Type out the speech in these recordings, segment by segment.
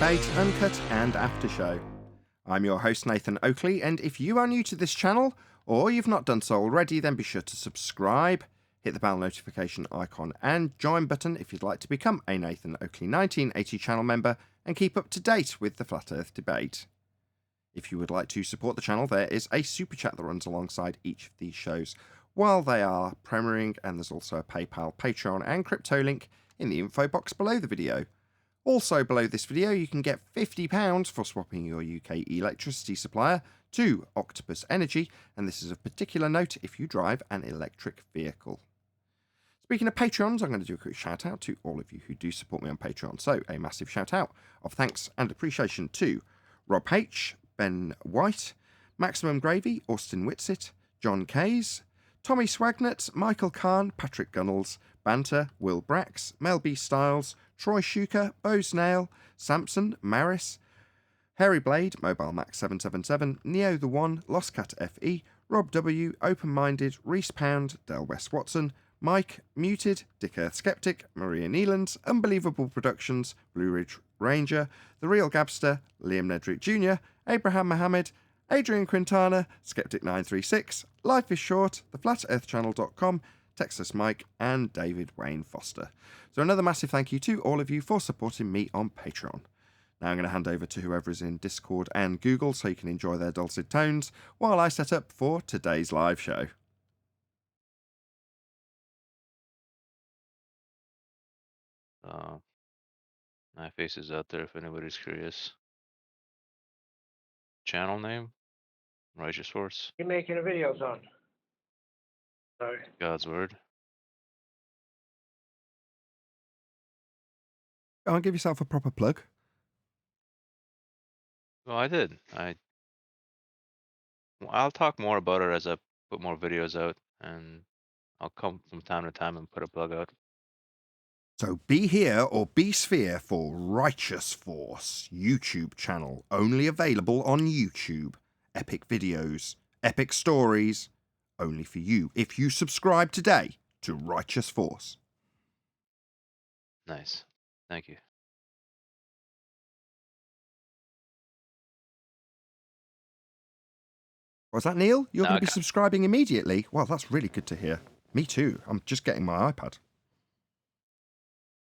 Debate, Uncut and After Show. I'm your host Nathan Oakley, and if you are new to this channel, or you've not done so already, then be sure to subscribe, hit the bell notification icon and join button if you'd like to become a Nathan Oakley 1980 channel member and keep up to date with the Flat Earth debate. If you would like to support the channel, there is a super chat that runs alongside each of these shows while they are premiering, and there's also a PayPal, Patreon and crypto link in the info box below the video. Also below this video you can get £50 for swapping your UK electricity supplier to Octopus Energy, and this is of particular note if you drive an electric vehicle. Speaking of Patreons, I'm going to do a quick shout out to all of you who do support me on Patreon. So a massive shout out of thanks and appreciation to Rob H, Ben White, Maximum Gravy, Austin Whitsitt, John Kays, Tommy Swagnett, Michael Kahn, Patrick Gunnels, Banter, Will Brax, Mel B. Styles, Troy Shuker, Bo Snail, Samson, Maris, Harry Blade, Mobile Max 777, Neo the One, Lost Cat FE, Rob W, Open Minded, Reese Pound, Del West Watson, Mike, Muted, Dick Earth Skeptic, Maria Neelands, Unbelievable Productions, Blue Ridge Ranger, The Real Gabster, Liam Nedrick Jr., Abraham Mohammed, Adrian Quintana, Skeptic936, Life is Short, theflatearthchannel.com, Texas Mike, and David Wayne Foster. So another massive thank you to all of you for supporting me on Patreon. Now I'm going to hand over to whoever is in Discord and Google so you can enjoy their dulcet tones while I set up for today's live show. My face is out there if anybody's curious. Channel name? Righteous Force. You're making a video, son. Sorry. God's Word. I'll give yourself a proper plug. Well, I did. I'll talk more about it as I put more videos out, and I'll come from time to time and put a plug out. So be here or be sphere for Righteous Force YouTube channel, only available on YouTube. Epic videos, epic stories, only for you if you subscribe today to Righteous Force. Nice. Thank you. Was that Neil? You're No, going to be subscribing immediately? Well, that's really good to hear. Me too. I'm just getting my iPad.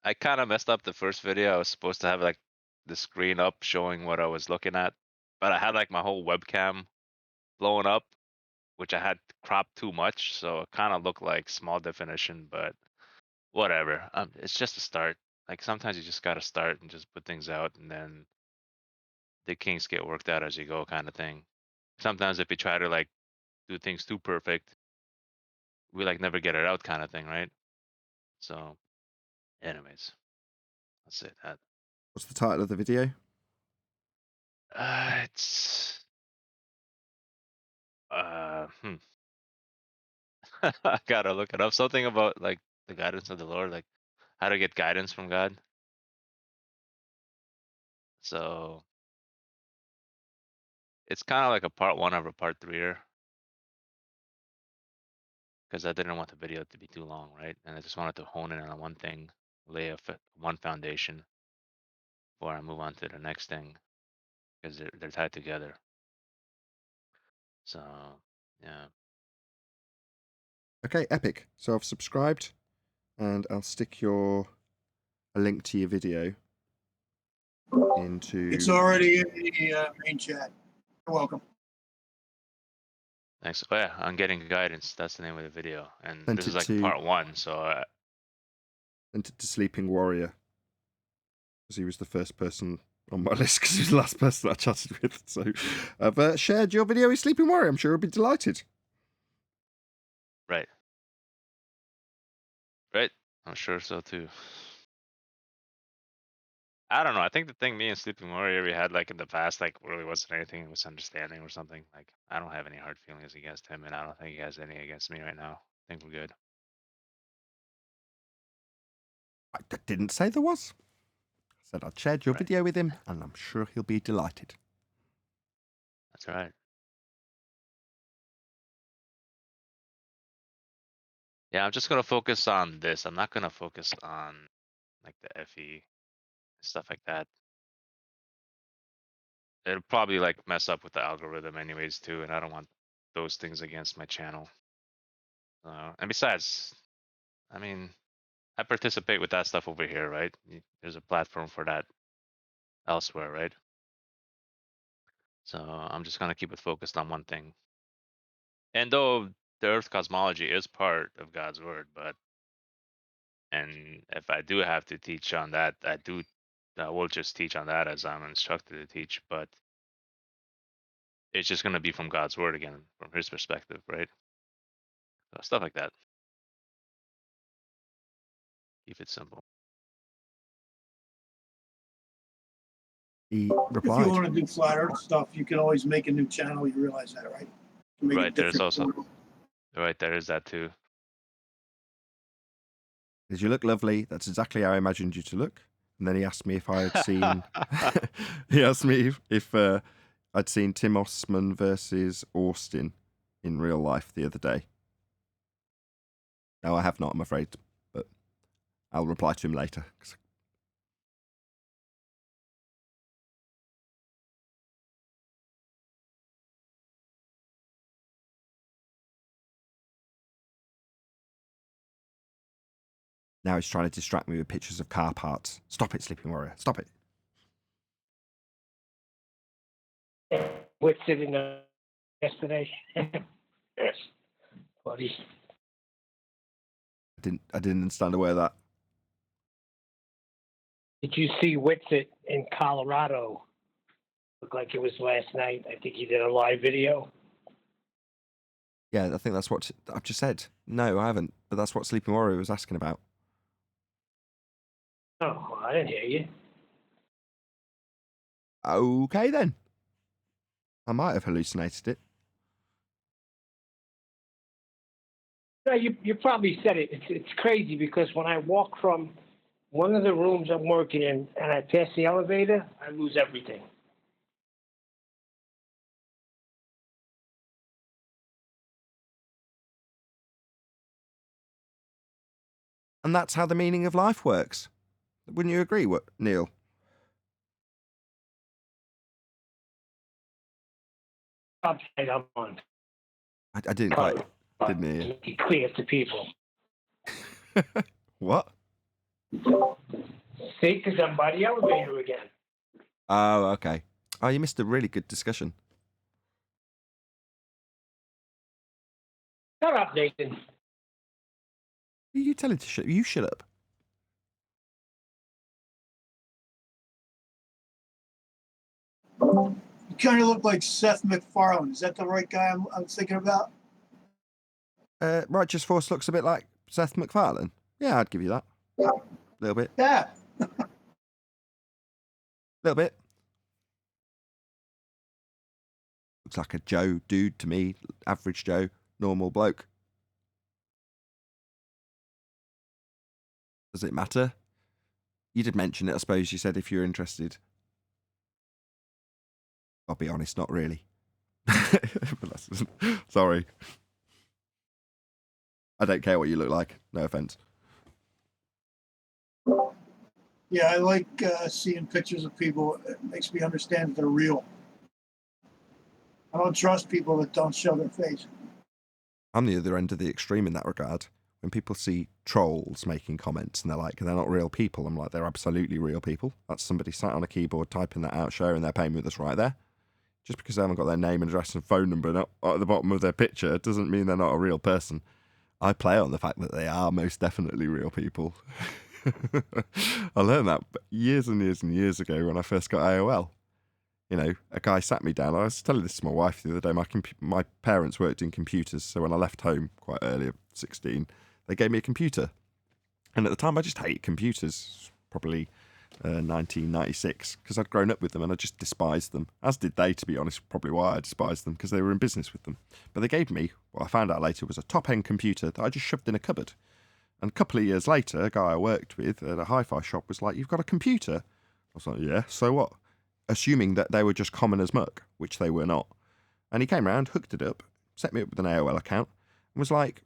I kind of messed up the first video. I was supposed to have like the screen up showing what I was looking at, but I had like my whole webcam blowing up, which I had cropped too much, so it kind of looked like small definition, but whatever. It's just a start. Like sometimes you just gotta start and just put things out, and then the kinks get worked out as you go, kind of thing. Sometimes if you try to like do things too perfect, we like never get it out, kind of thing, right? So, anyways, let's say that. What's the title of the video? It's I gotta look it up. Something about like the guidance of the Lord, like how to get guidance from God. So it's kind of like a part one of a part three-er, because I didn't want the video to be too long, right? And I just wanted to hone in on one thing, lay one foundation before I move on to the next thing, because they're tied together. So yeah. Okay, epic. So I've subscribed, and I'll stick a link to your video into... It's already in the main chat. You're welcome. Thanks. Oh yeah, I'm getting guidance. That's the name of the video, and Sent this it is like to- part one. So Sent it to Sleeping Warrior, because he was the first person on my list, because he was the last person I chatted with. So I've shared your video with Sleeping Warrior. I'm sure he'll be delighted. right, I'm sure so too. I don't know. I think the thing me and Sleeping Warrior we had like in the past, like really wasn't anything. It was understanding or something. Like I don't have any hard feelings against him, and I don't think he has any against me right now. I think we're good. I didn't say there was. I said I'd shared your Right. video with him, and I'm sure he'll be delighted. That's right. Yeah, I'm just gonna focus on this. I'm not gonna focus on like the FE stuff like that. it'll probably like mess up with the algorithm anyways too, and I don't want those things against my channel. And besides, I mean, I participate with that stuff over here, right? There's a platform for that elsewhere, right? So I'm just gonna keep it focused on one thing. And though the Earth cosmology is part of God's word, and if I do have to teach on that, I will just teach on that as I'm instructed to teach. But it's just gonna be from God's word again, from His perspective, right? So stuff like that. Keep it simple. He If you replied. want to do flat Earth stuff, you can always make a new channel. You realize that, right? You can make a Right. There's different also portal. right there is that too. Because you look lovely. That's exactly how I imagined you to look. And then he asked me if I had seen. He asked me if I'd seen Tim Osman versus Austin in real life the other day. No, I have not, I'm afraid, but I'll reply to him later. Now he's trying to distract me with pictures of car parts. Stop it, Sleeping Warrior. Stop it. We're sitting yesterday. Buddy. I didn't understand a word of that. Did you see Whitsitt in Colorado? Looked like it was last night. I think he did a live video. Yeah, I think that's what I've just said. No, I haven't. But that's what Sleeping Warrior was asking about. Oh, I didn't hear you. Okay, then. I might have hallucinated it. No, you probably said it. It's crazy because when I walk from one of the rooms I'm working in and I pass the elevator, I lose everything. And that's how the meaning of life works. Wouldn't you agree, Neil? Upside I'm on. I didn't quite. Didn't hear. Be clear to people. What? See, because I'm by the elevator again. Oh, okay. Oh, you missed a really good discussion. Shut up, Nathan. Who are you telling to shut? You shut up. You kind of look like Seth MacFarlane. Is that the right guy I'm thinking about? Righteous Force looks a bit like Seth MacFarlane. Yeah, I'd give you that. A little bit. Yeah. Little bit. Looks like a Joe dude to me. Average Joe. Normal bloke. Does it matter? You did mention it, I suppose. You said if you're interested. I'll be honest, not really. Sorry. I don't care what you look like. No offense. Yeah, I like seeing pictures of people. It makes me understand that they're real. I don't trust people that don't show their face. I'm the other end of the extreme in that regard. When people see trolls making comments and they're not real people, I'm like, they're absolutely real people. That's somebody sat on a keyboard typing that out, sharing their pain with us right there. Just because they haven't got their name, address, and phone number not at the bottom of their picture doesn't mean they're not a real person. I play on the fact that they are most definitely real people. I learned that years and years and years ago when I first got AOL. You know, a guy sat me down. I was telling this to my wife the other day. My parents worked in computers, so when I left home quite early, at 16, they gave me a computer. And at the time, I just hated computers. Probably 1996, because I'd grown up with them and I just despised them, as did they, to be honest. Probably why I despised them, because they were in business with them. But they gave me, what I found out later, was a top-end computer that I just shoved in a cupboard. And a couple of years later, a guy I worked with at a hi-fi shop was like, "You've got a computer?" I was like, "Yeah, so what?" Assuming that they were just common as muck, which they were not. And he came round, hooked it up, set me up with an AOL account, and was like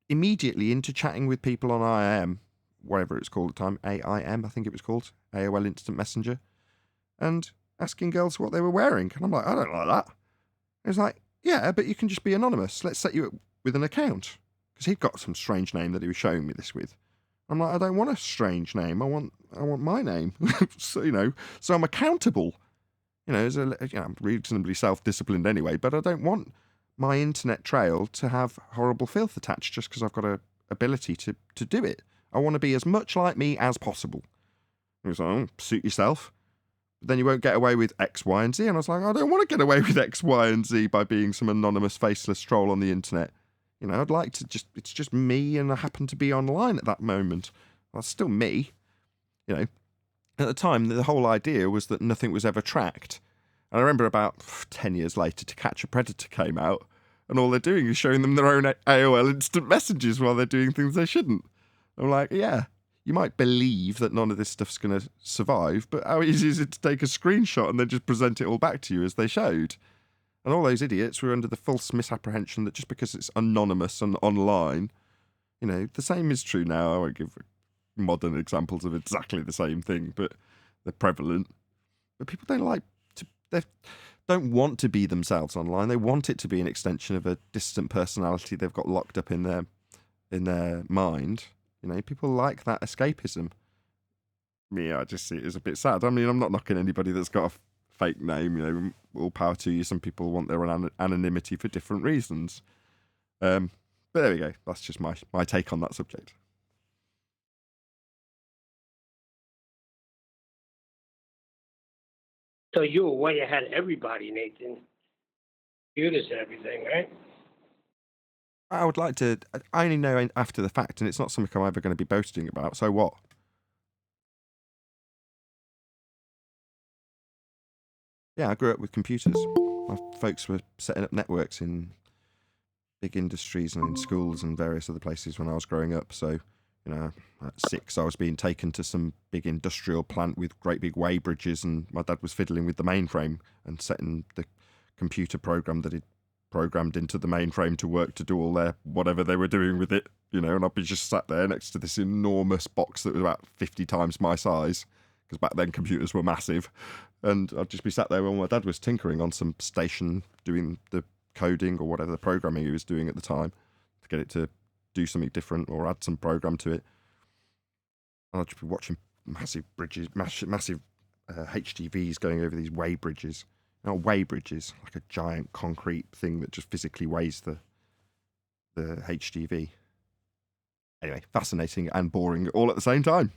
immediately into chatting with people on IM, whatever it's called at the time, AIM, I think it was called, AOL Instant Messenger. And asking girls what they were wearing. And I'm like, I don't like that. He was like, yeah, but you can just be anonymous. Let's set you up with an account. Because he'd got some strange name that he was showing me this with. I'm like, I don't want a strange name. I want my name. So, so I'm accountable. I'm reasonably self-disciplined anyway, but I don't want my internet trail to have horrible filth attached just because I've got a ability to do it. I want to be as much like me as possible. He was like, oh, suit yourself. But then you won't get away with X, Y, and Z. And I was like, I don't want to get away with X, Y, and Z by being some anonymous, faceless troll on the internet. I'd like to it's just me and I happen to be online at that moment. That's still me. At the time, the whole idea was that nothing was ever tracked. And I remember about 10 years later, To Catch a Predator came out, and all they're doing is showing them their own AOL instant messages while they're doing things they shouldn't. I'm like, yeah, you might believe that none of this stuff's going to survive, but how easy is it to take a screenshot and then just present it all back to you as they showed? And all those idiots were under the false misapprehension that just because it's anonymous and online, the same is true now. I won't give modern examples of exactly the same thing, but they're prevalent. But people they don't want to be themselves online. They want it to be an extension of a distant personality they've got locked up in their mind. People like that escapism. Me, I just see it as a bit sad. I mean, I'm not knocking anybody that's got a fake name. All power to you. Some people want their anonymity for different reasons. But there we go. That's just my take on that subject. So you were way ahead of everybody, Nathan. Computers and everything, right? I would like to. I only know after the fact, and it's not something I'm ever going to be boasting about. So what? Yeah, I grew up with computers. My folks were setting up networks in big industries and in schools and various other places when I was growing up. So, at 6, I was being taken to some big industrial plant with great big way bridges, and my dad was fiddling with the mainframe and setting the computer program that he'd programmed into the mainframe to work to do all their whatever they were doing with it, and I'd be just sat there next to this enormous box that was about 50 times my size, because back then computers were massive, and I'd just be sat there while my dad was tinkering on some station doing the coding or whatever the programming he was doing at the time to get it to do something different or add some program to it. And I'd just be watching massive bridges, massive HTVs going over these way bridges. Not way bridges, like a giant concrete thing that just physically weighs the HTV. Anyway, fascinating and boring all at the same time.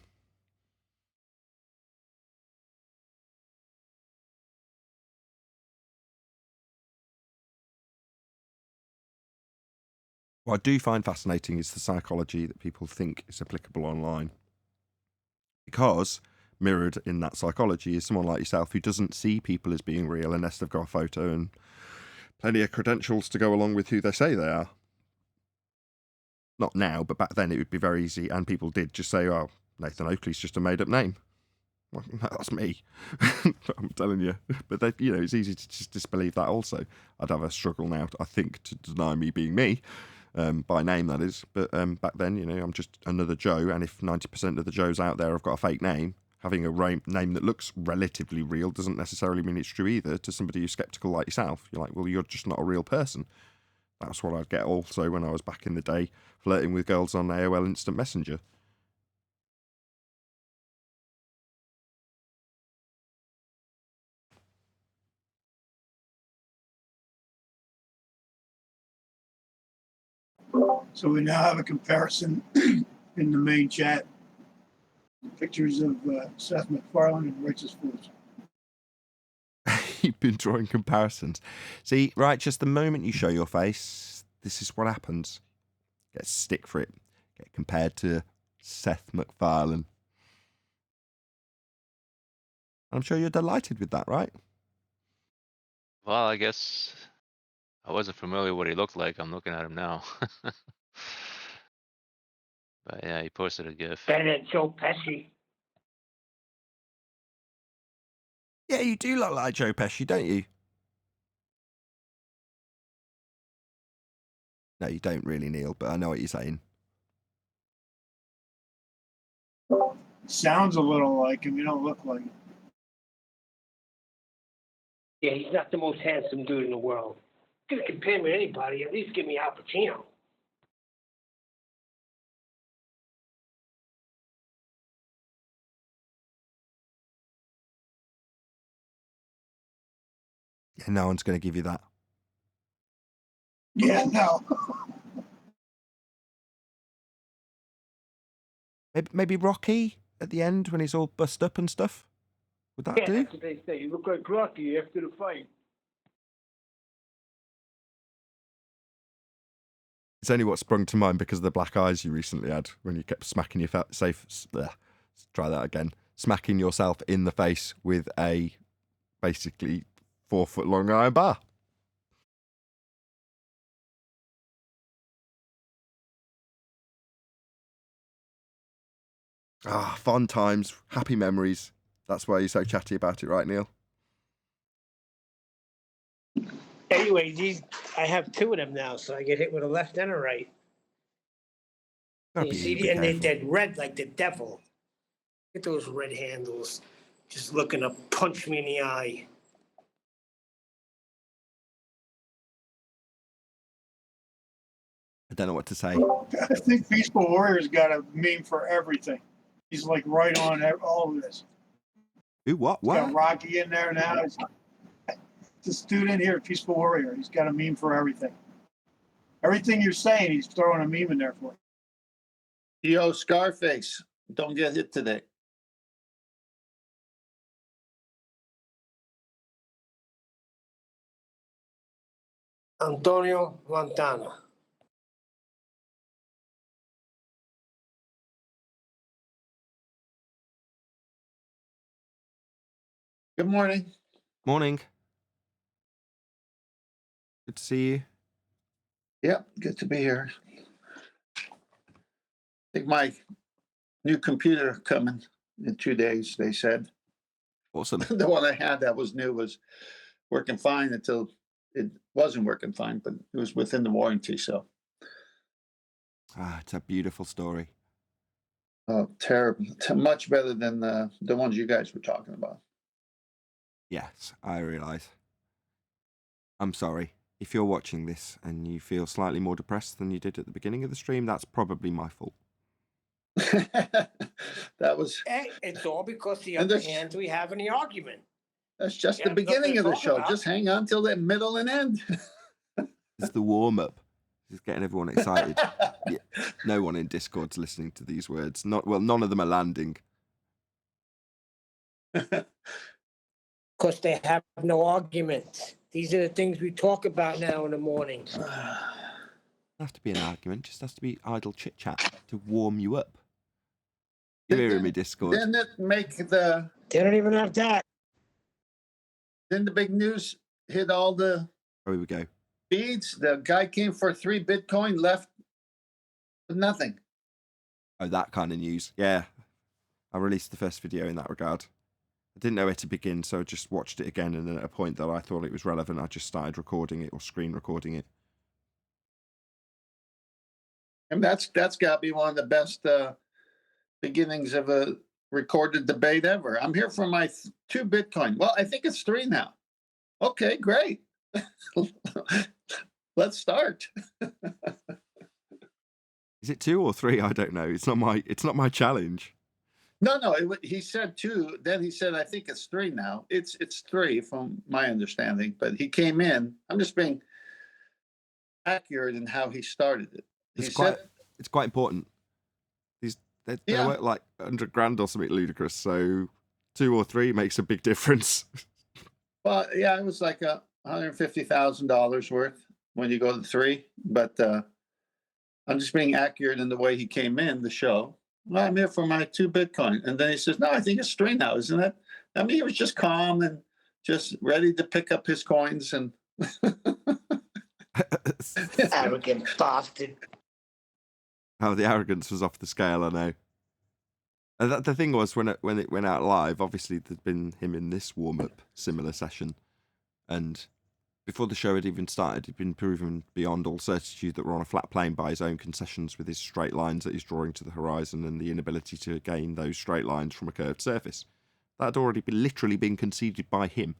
What I do find fascinating is the psychology that people think is applicable online. Because mirrored in that psychology is someone like yourself who doesn't see people as being real unless they've got a photo and plenty of credentials to go along with who they say they are. Not now, but back then it would be very easy, and people did just say, oh, Nathan Oakley's just a made-up name. Well, that's me. I'm telling you. But it's easy to just disbelieve that also. I'd have a struggle now, I think, to deny me being me. By name, that is. But back then, I'm just another Joe, and if 90% of the Joes out there have got a fake name, having a name that looks relatively real doesn't necessarily mean it's true either to somebody who's sceptical like yourself. You're like, well, you're just not a real person. That's what I'd get also when I was back in the day flirting with girls on AOL Instant Messenger. So we now have a comparison in the main chat. Pictures of Seth MacFarlane and Righteous Fools. You've been drawing comparisons. See, right, just the moment you show your face, this is what happens. Get a stick for it. Get compared to Seth MacFarlane. I'm sure you're delighted with that, right? Well, I guess I wasn't familiar with what he looked like. I'm looking at him now. But yeah, he posted a GIF. Bennett, Joe Pesci. Yeah, you do look like Joe Pesci, don't you? No, you don't really, Neil, but I know what you're saying. Sounds a little like him. You don't look like him. Yeah, he's not the most handsome dude in the world. If you're gonna compare me to anybody, at least give me Al Pacino. Yeah, no one's going to give you that. Yeah, no. Maybe Rocky at the end when he's all bust up and stuff. Would that Yeah, do? that's what they say. You look like Rocky after the fight. It's only what sprung to mind because of the black eyes you recently had when you kept smacking your try that again. Smacking yourself in the face with a basically 4 foot long iron bar. Ah, fun times, happy memories. That's why you're so chatty about it, right, Neil? Anyway, I have 2 of them now, so I get hit with a left and a right. Gotta You be see, uber and careful. they're red like the devil. Get those red handles, just looking to punch me in the eye. I don't know what to say. I think Peaceful Warrior's got a meme for everything. He's like right on all of this. Ooh, what? He's got What? Rocky in there now. It's a student here, Peaceful Warrior. He's got a meme for everything. Everything you're saying, he's throwing a meme in there for you. Yo, Scarface, don't get hit today. Antonio Montana. Good morning. Morning. Good to see you. Yep, good to be here. I think my new computer coming in 2 days, they said. Awesome. The one I had that was new was working fine until it wasn't working fine, but it was within the warranty, so. Ah, it's a beautiful story. Oh, terrible. Much better than the ones you guys were talking about. Yes, I realise. I'm sorry. If you're watching this and you feel slightly more depressed than you did at the beginning of the stream, that's probably my fault. That was. Hey, it's all because the And upper this- hands we have in the argument. That's just Yeah, the there's nothing beginning to of the talk show. about. Just hang on till the middle and end. It's the warm-up. Just getting everyone excited. Yeah, no one in Discord's listening to these words. None of them are landing. Because they have no arguments. These are the things we talk about now in the morning. Doesn't have to be an argument. Just has to be idle chit-chat to warm you up. You're hearing me, Discord. Didn't it make the? They don't even have that. Didn't the big news hit all the Oh, here we go. feeds? The guy came for 3 Bitcoin, left with nothing. Oh, that kind of news. Yeah. I released the first video in that regard. I didn't know where to begin, so I just watched it again, and then at a point that I thought it was relevant, I just started recording it or screen recording it. And that's got to be one of the best beginnings of a recorded debate ever. I'm here for my 2 Bitcoin. Well, I think it's 3 now. Okay, great. Let's start. Is it 2 or 3? I don't know. It's not my challenge. No, he said 2. Then he said, I think it's 3 now. It's 3 from my understanding. But he came in. I'm just being accurate in how he started it. It's quite important. They're worth like 100 grand or something ludicrous. So 2 or 3 makes a big difference. Well, yeah, it was like $150,000 worth when you go to 3. But I'm just being accurate in the way he came in the show. Well, I'm here for my 2 Bitcoin. And then he says, no, I think it's 3 now, isn't it? I mean, he was just calm and just ready to pick up his coins. And Arrogant bastard. How the arrogance was off the scale, I know. And the thing was, when it went out live, obviously there'd been him in this warm-up similar session. And before the show had even started, he'd been proven beyond all certitude that we're on a flat plane by his own concessions with his straight lines that he's drawing to the horizon and the inability to gain those straight lines from a curved surface. That had already literally been conceded by him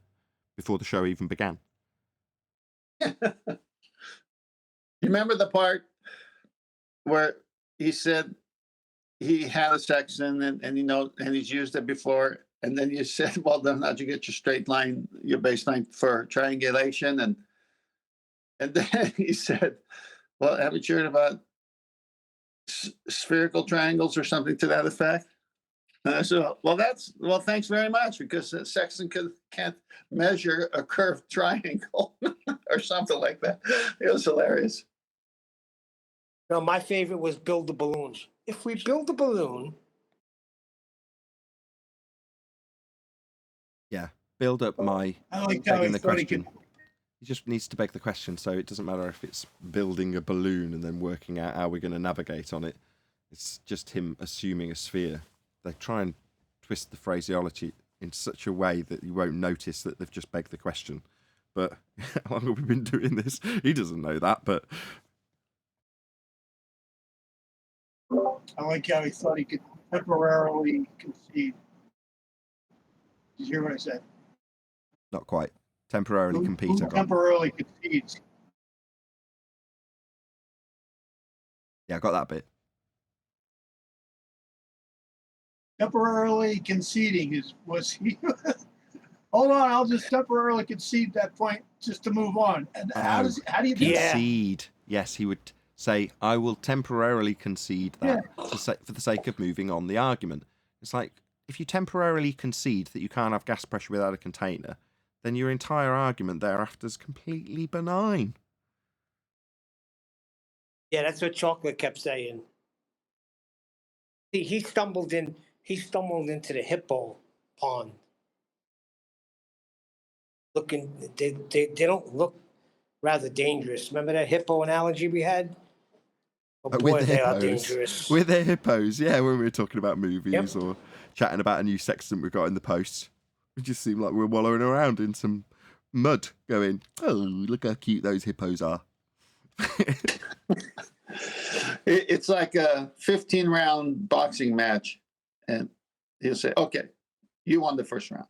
before the show even began. You remember the part where he said he had a sextant and and he's used it before, and then you said, well, then how'd you get your straight line, your baseline for triangulation? And then he said, well, haven't you heard about spherical triangles or something to that effect? And I said, well, thanks very much, because the sextant can't measure a curved triangle or something like that. It was hilarious. No, my favorite was build the balloons. If we build a balloon, Yeah, build up my I like how begging he the thought he could. question. He just needs to beg the question, so it doesn't matter if it's building a balloon and then working out how we're going to navigate on it. It's just him assuming a sphere. They try and twist the phraseology in such a way that you won't notice that they've just begged the question. But how long have we been doing this? He doesn't know that, but I like how he thought he could temporarily concede. Did you hear what I said? not quite. Temporarily compete. I got. Temporarily concedes. Yeah, I got that bit. Temporarily conceding was he? Hold on, I'll just temporarily concede that point just to move on. And how do you do that? Concede? Yes, he would say, "I will temporarily concede that for the sake of moving on the argument." It's like, if you temporarily concede that you can't have gas pressure without a container, then your entire argument thereafter is completely benign. yeah, that's what Chocolate kept saying. See, he stumbled into the hippo pond. They don't look rather dangerous. Remember that hippo analogy we had? Oh boy, With the they are hippos. dangerous. With the hippos, yeah, when we were talking about movies or chatting about a new sextant we got in the post. It just seemed like we were wallowing around in some mud going, oh, look how cute those hippos are. It's like a 15-round boxing match, and he'll say, okay, you won the first round.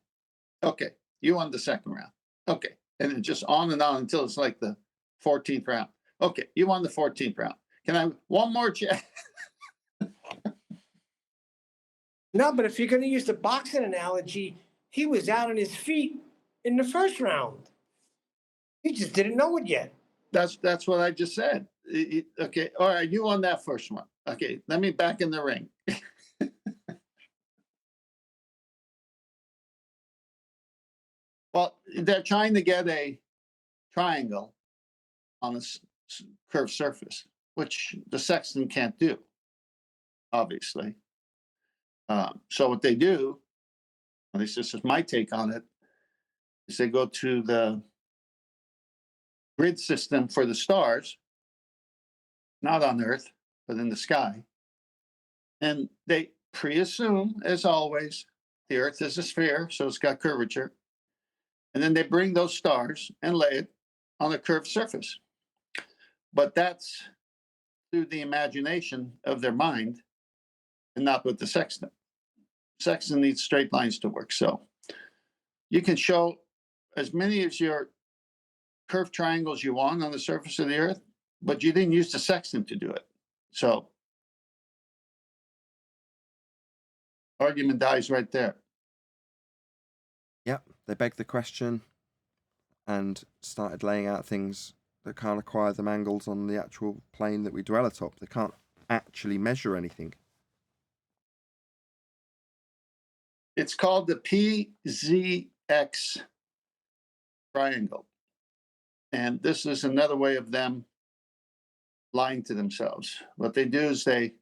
Okay, you won the second round. Okay, and it's just on and on until it's like the 14th round. Okay, you won the 14th round. Can I have one more check? No, but if you're going to use the boxing analogy, he was out on his feet in the first round. He just didn't know it yet. That's what I just said. Okay, all right, you won that first one. Okay, let me back in the ring. Well, they're trying to get a triangle on a curved surface, which the sextant can't do, obviously. So what they do, at least this is my take on it, is they go to the grid system for the stars, not on Earth, but in the sky. And they pre-assume, as always, the Earth is a sphere, so it's got curvature. And then they bring those stars and lay it on a curved surface. But that's through the imagination of their mind and not with the sextant. Sextant needs straight lines to work. So you can show as many as your curved triangles you want on the surface of the Earth, but you didn't use the sextant to do it. So argument dies right there. Yep, they begged the question and started laying out things that can't acquire them angles on the actual plane that we dwell atop. They can't actually measure anything. It's called the PZX triangle. And this is another way of them lying to themselves. What they do is they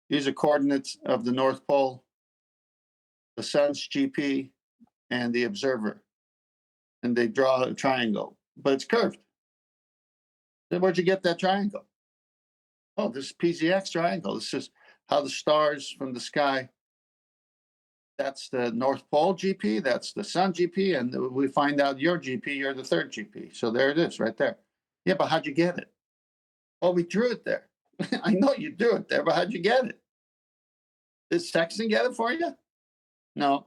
use the coordinates of the North Pole, the sun's GP, and the observer. And they draw a triangle, but it's curved. Then where'd you get that triangle? Oh, this is PZX triangle. This is how the stars from the sky, that's the North Pole GP, that's the sun GP, and we find out your GP, you're the third GP. So there it is right there. Yeah, but how'd you get it? Oh, we drew it there. I know you drew it there, but how'd you get it? Did Sexton get it for you? No.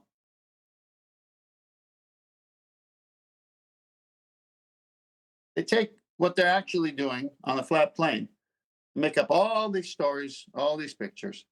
They take what they're actually doing on a flat plane, make up all these stories, all these pictures.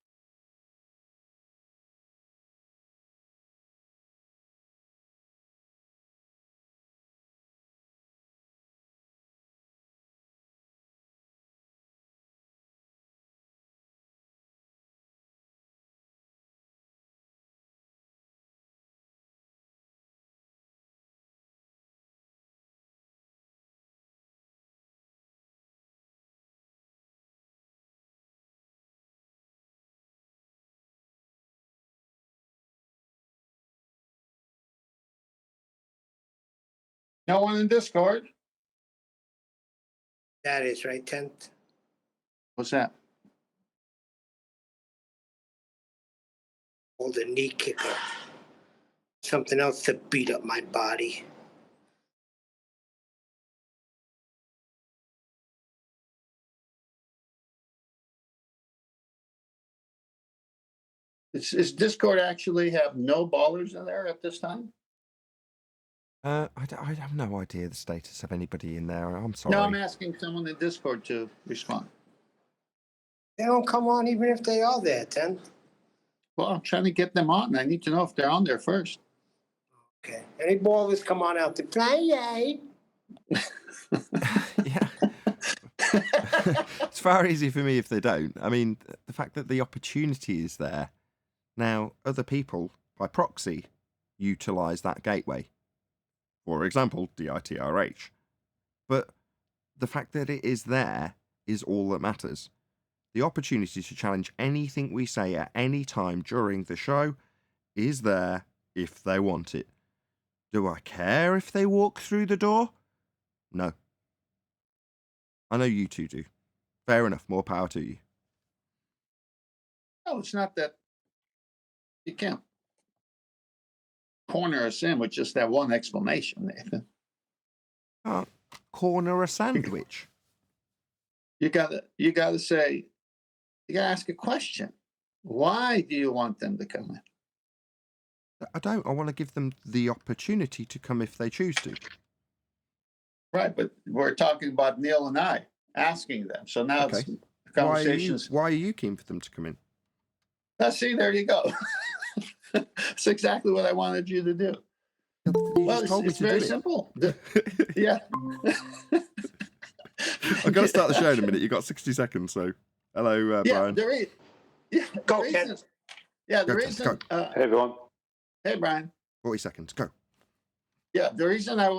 No one in Discord? That is right, 10th. What's that? Hold a knee kicker. Something else to beat up my body. Is Discord actually have no ballers in there at this time? I have no idea the status of anybody in there. I'm sorry. No, I'm asking someone in Discord to respond. They don't come on even if they are there, 10th. Well, I'm trying to get them on. I need to know if they're on there first. Okay. Any ballers come on out to play, yay? Yeah. It's far easier for me if they don't. I mean, the fact that the opportunity is there. Now, other people, by proxy, utilise that gateway. For example, DITRH. But the fact that it is there is all that matters. The opportunity to challenge anything we say at any time during the show is there if they want it. Do I care if they walk through the door? No. I know you two do. Fair enough, more power to you. No, it's not that. You can't corner us in with just that one explanation, Nathan. Can't corner a sandwich. You gotta say, you gotta ask a question. Why do you want them to come in? I don't. I want to give them the opportunity to come if they choose to. Right, but we're talking about Neil and I asking them. So now Okay. it's conversations. Why are you keen for them to come in? See, there you go. That's exactly what I wanted you to do. You Well, just told me it's to very do it. simple. Yeah. I've got to start the show in a minute. You've got 60 seconds, so hello, Yeah, Brian. there is. Yeah, Go, the Ken. reason. Yeah, the Go, Ken, reason. go. Hey, everyone. Hey, Brian. 40 seconds, go. Yeah, the reason I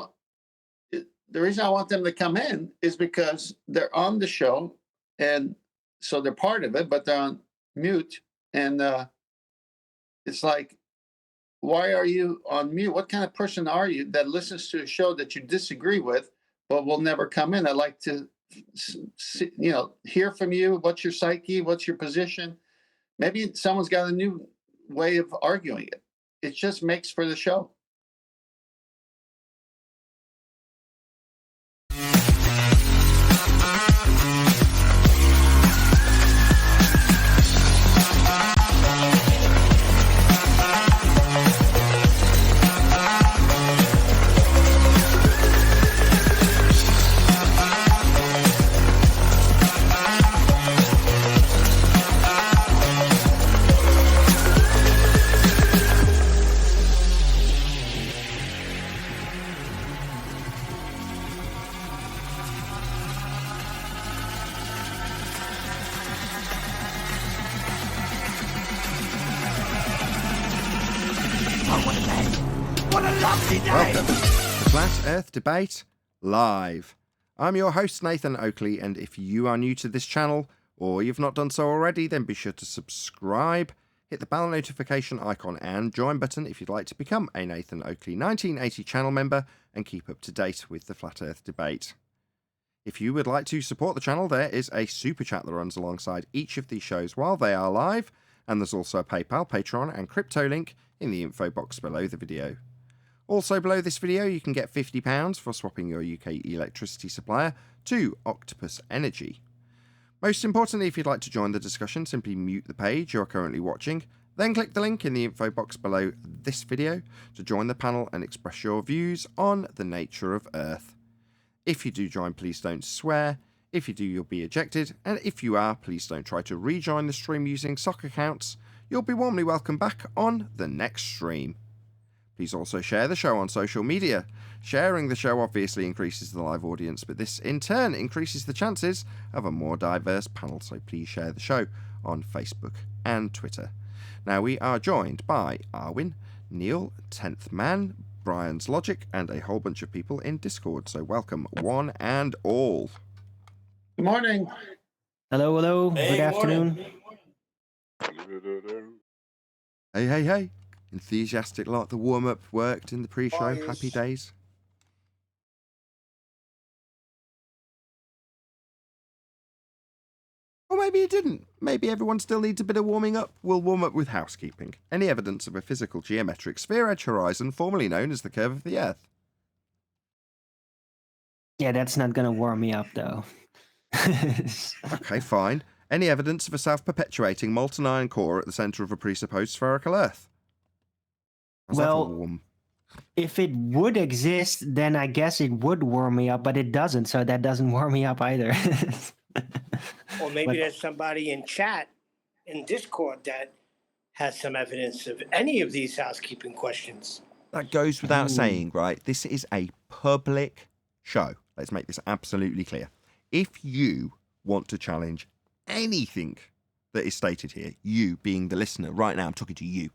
want them to come in is because they're on the show, and so they're part of it, but they're on mute, and it's like, why are you on mute? What kind of person are you that listens to a show that you disagree with, but will never come in? I'd like to, hear from you. What's your psyche? What's your position? Maybe someone's got a new way of arguing it. It just makes for the show. Welcome to Flat Earth Debate Live. I'm your host, Nathan Oakley, and if you are new to this channel, or you've not done so already, then be sure to subscribe, hit the bell notification icon and join button if you'd like to become a Nathan Oakley 1980 channel member and keep up to date with the Flat Earth Debate. If you would like to support the channel, there is a super chat that runs alongside each of these shows while they are live, and there's also a PayPal, Patreon and crypto link in the info box below the video. Also below this video, you can get £50 for swapping your UK electricity supplier to Octopus Energy. Most importantly, if you'd like to join the discussion, simply mute the page you're currently watching, then click the link in the info box below this video to join the panel and express your views on the nature of Earth. If you do join, please don't swear. If you do, you'll be ejected. And if you are, please don't try to rejoin the stream using sock accounts. You'll be warmly welcome back on the next stream. Please also share the show on social media. Sharing the show obviously increases the live audience, but this in turn increases the chances of a more diverse panel. So please share the show on Facebook and Twitter. Now we are joined by Arwin, Neil, 10th Man, Brian's Logic, and a whole bunch of people in Discord. So welcome one and all. Good morning. Hello, hello. Hey, Good good afternoon. Hey. Enthusiastic like the warm-up worked in the pre-show. Yes. Happy days. Or maybe it didn't. Maybe everyone still needs a bit of warming up. We'll warm up with housekeeping. Any evidence of a physical geometric sphere-edge horizon, formerly known as the curve of the Earth? Yeah, that's not gonna warm me up though. Okay, fine. Any evidence of a self-perpetuating molten iron core at the centre of a presupposed spherical Earth? How's that for Well, warm? If it would exist, then I guess it would warm me up, but it doesn't, so that doesn't warm me up either. Or maybe But- there's somebody in chat in Discord that has some evidence of any of these housekeeping questions. That goes without Ooh. saying, right? This is a public show. Let's make this absolutely clear. If you want to challenge anything that is stated here, you being the listener, right now I'm talking to you,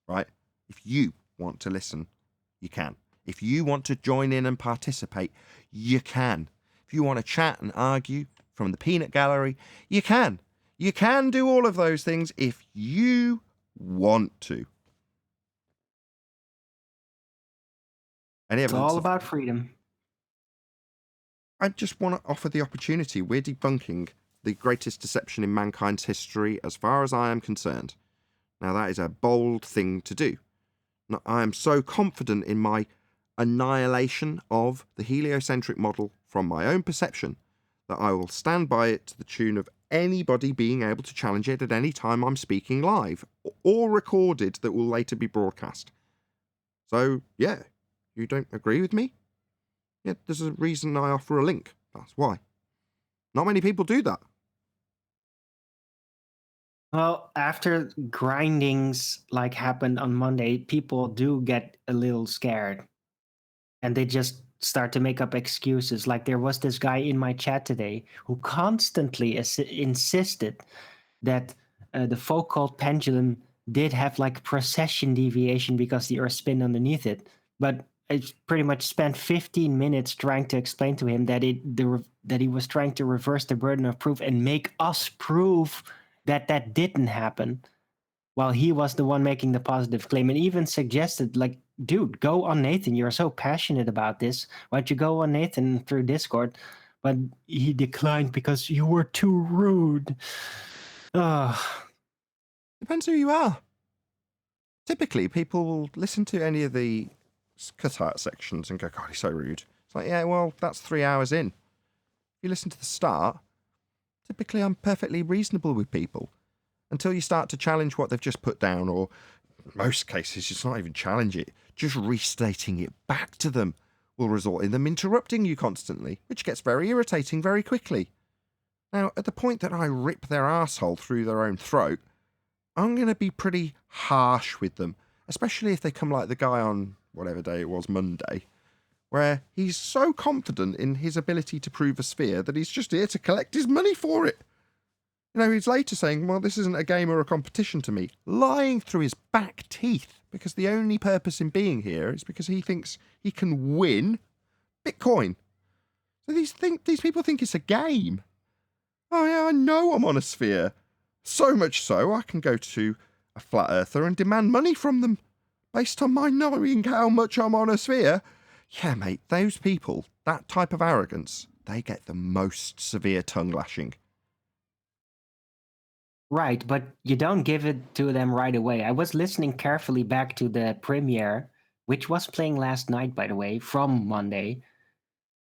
right? If you want to listen, you can. If you want to join in and participate, you can. If you want to chat and argue from the peanut gallery, you can. You can do all of those things if you want to. Any It's evidence all of- about freedom. I just want to offer the opportunity. We're debunking the greatest deception in mankind's history as far as I am concerned. Now, that is a bold thing to do. Now, I am so confident in my annihilation of the heliocentric model from my own perception that I will stand by it to the tune of anybody being able to challenge it at any time I'm speaking live or recorded that will later be broadcast. So, yeah, you don't agree with me? Yeah, there's a reason I offer a link. That's why. Not many people do that. Well, after grindings like happened on Monday, people do get a little scared. And they just start to make up excuses. Like there was this guy in my chat today who constantly insisted that the Foucault pendulum did have like precession deviation because the Earth spin underneath it. But I pretty much spent 15 minutes trying to explain to him that that he was trying to reverse the burden of proof and make us prove that that didn't happen, while he was the one making the positive claim, and even suggested, like, dude, go on Nathan. You're so passionate about this. Why don't you go on Nathan through Discord? But he declined because you were too rude. Ugh. Depends who you are. Typically, people will listen to any of the cut-out sections and go, God, he's so rude. It's like, yeah, well, that's 3 hours in. If you listen to the start, typically I'm perfectly reasonable with people until you start to challenge what they've just put down, or in most cases, it's not even challenge it. Just restating it back to them will result in them interrupting you constantly, which gets very irritating very quickly. Now, at the point that I rip their arsehole through their own throat, I'm going to be pretty harsh with them, especially if they come like the guy on whatever day it was, Monday, where he's so confident in his ability to prove a sphere that he's just here to collect his money for it. You know, he's later saying, well, this isn't a game or a competition to me, lying through his back teeth, because the only purpose in being here is because he thinks he can win Bitcoin. So these people think it's a game. Oh yeah, I know I'm on a sphere. So much so, I can go to a flat earther and demand money from them based on my knowing how much I'm on a sphere. Yeah, mate, those people, that type of arrogance, they get the most severe tongue lashing. Right, but you don't give it to them right away. I was listening carefully back to the premiere, which was playing last night, by the way, from Monday,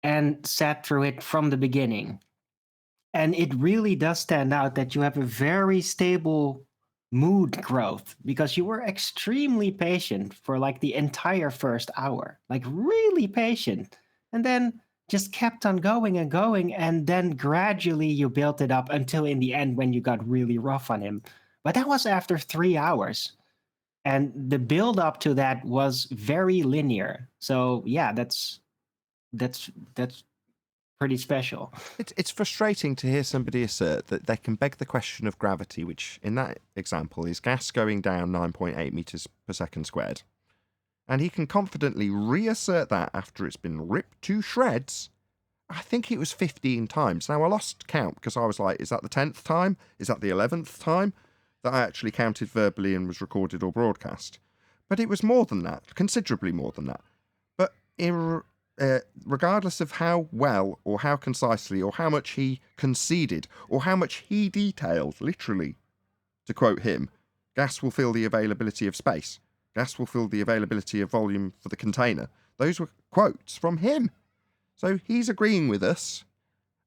and sat through it from the beginning. And it really does stand out that you have a very stable mood growth, because you were extremely patient for like the entire first hour, like really patient. And then just kept on going and going, and then gradually you built it up until in the end when you got really rough on him. But that was after 3 hours. And the build up to that was very linear. So yeah, that's pretty special. It's frustrating to hear somebody assert that they can beg the question of gravity, which in that example is gas going down 9.8 meters per second squared. And he can confidently reassert that after it's been ripped to shreds. I think it was 15 times. Now, I lost count because I was like, is that the 10th time? Is that the 11th time that I actually counted verbally and was recorded or broadcast? But it was more than that, considerably more than that. But regardless of how well or how concisely or how much he conceded or how much he detailed, literally, to quote him, gas will fill the availability of space. Gas will fill the availability of volume for the container. Those were quotes from him. So he's agreeing with us.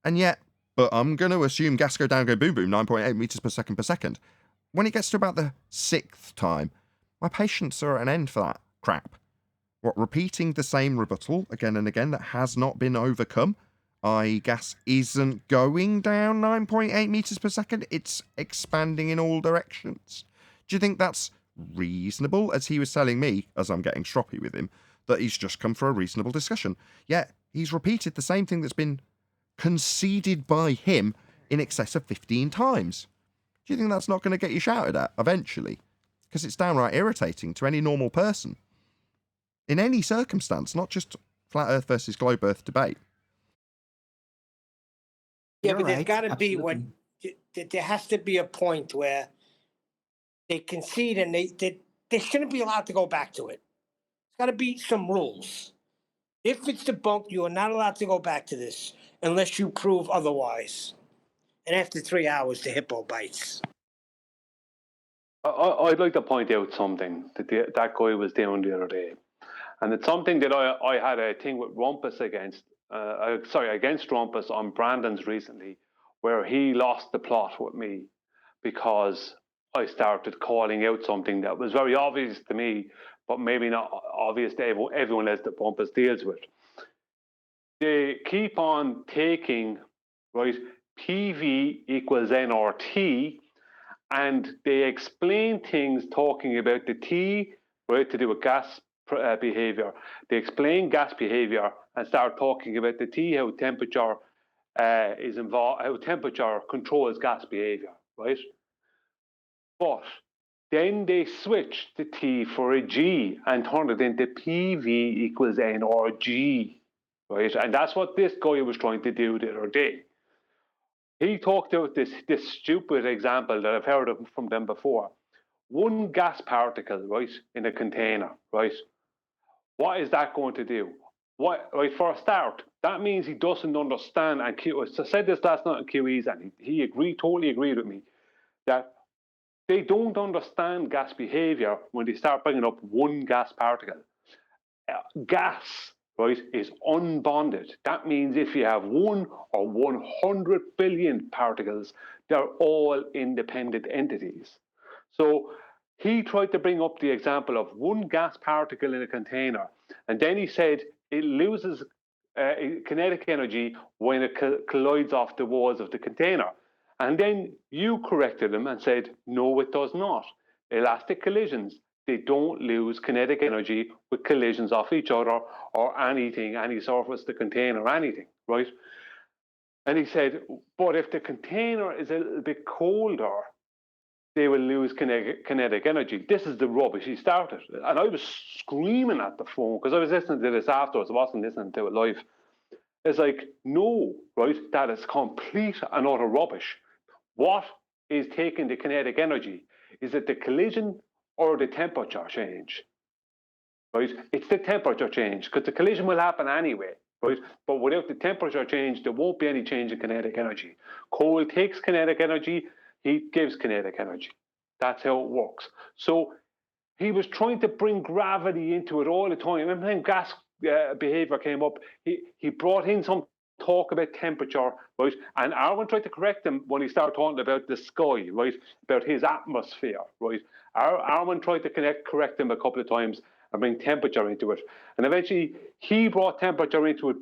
And yet, but I'm going to assume gas go down, go boom, boom, 9.8 meters per second. When it gets to about the 6th time, my patience are at an end for that crap. What, repeating the same rebuttal again and again that has not been overcome? I.e. gas isn't going down 9.8 meters per second, it's expanding in all directions. Do you think that's reasonable, as he was telling me, as I'm getting stroppy with him, that he's just come for a reasonable discussion? Yet, he's repeated the same thing that's been conceded by him in excess of 15 times. Do you think that's not going to get you shouted at eventually? Because it's downright irritating to any normal person. In any circumstance, not just flat Earth versus globe Earth debate. Yeah, You're but there's right, got to be absolutely. there has to be a point where they concede and they shouldn't be allowed to go back to it. There's got to be some rules. If it's debunked, you are not allowed to go back to this unless you prove otherwise. And after 3 hours, the hippo bites. I'd like to point out something that that guy was doing the other day. And it's something that I had a thing with Rumpus against Rumpus on Brandon's recently, where he lost the plot with me because I started calling out something that was very obvious to me, but maybe not obvious to everyone else that Rumpus deals with. They keep on taking, right, PV equals nRT, and they explain things talking about the T, right, to do with gas behavior. They explain gas behavior and start talking about the T, how temperature is involved, how temperature controls gas behavior, right? But then they switch the T for a G and turn it into PV equals nRG, right? And that's what this guy was trying to do the other day. He talked about this stupid example that I've heard of from them before. One gas particle, right, in a container, right? What is that going to do? Right, for a start, that means he doesn't understand, and I said this last night on QEs, and he totally agreed with me, that they don't understand gas behavior when they start bringing up one gas particle. Gas, right, is unbonded. That means if you have 1 or 100 billion particles, they're all independent entities. So he tried to bring up the example of one gas particle in a container, and then he said it loses kinetic energy when it collides off the walls of the container. And then you corrected him and said, no, it does not. Elastic collisions, they don't lose kinetic energy with collisions off each other or anything, any surface, the container, anything, right? And he said, but if the container is a little bit colder, they will lose kinetic energy. This is the rubbish he started. And I was screaming at the phone because I was listening to this afterwards. I wasn't listening to it live. It's like, no, right? That is complete and utter rubbish. What is taking the kinetic energy? Is it the collision or the temperature change? Right? It's the temperature change, because the collision will happen anyway, right? But without the temperature change, there won't be any change in kinetic energy. Cold takes kinetic energy, heat gives kinetic energy. That's how it works. So he was trying to bring gravity into it all the time. And when gas behavior came up, he brought in some talk about temperature, right? And Arwen tried to correct him when he started talking about the sky, right? About his atmosphere, right? Arwen tried to correct him a couple of times and bring temperature into it. And eventually he brought temperature into it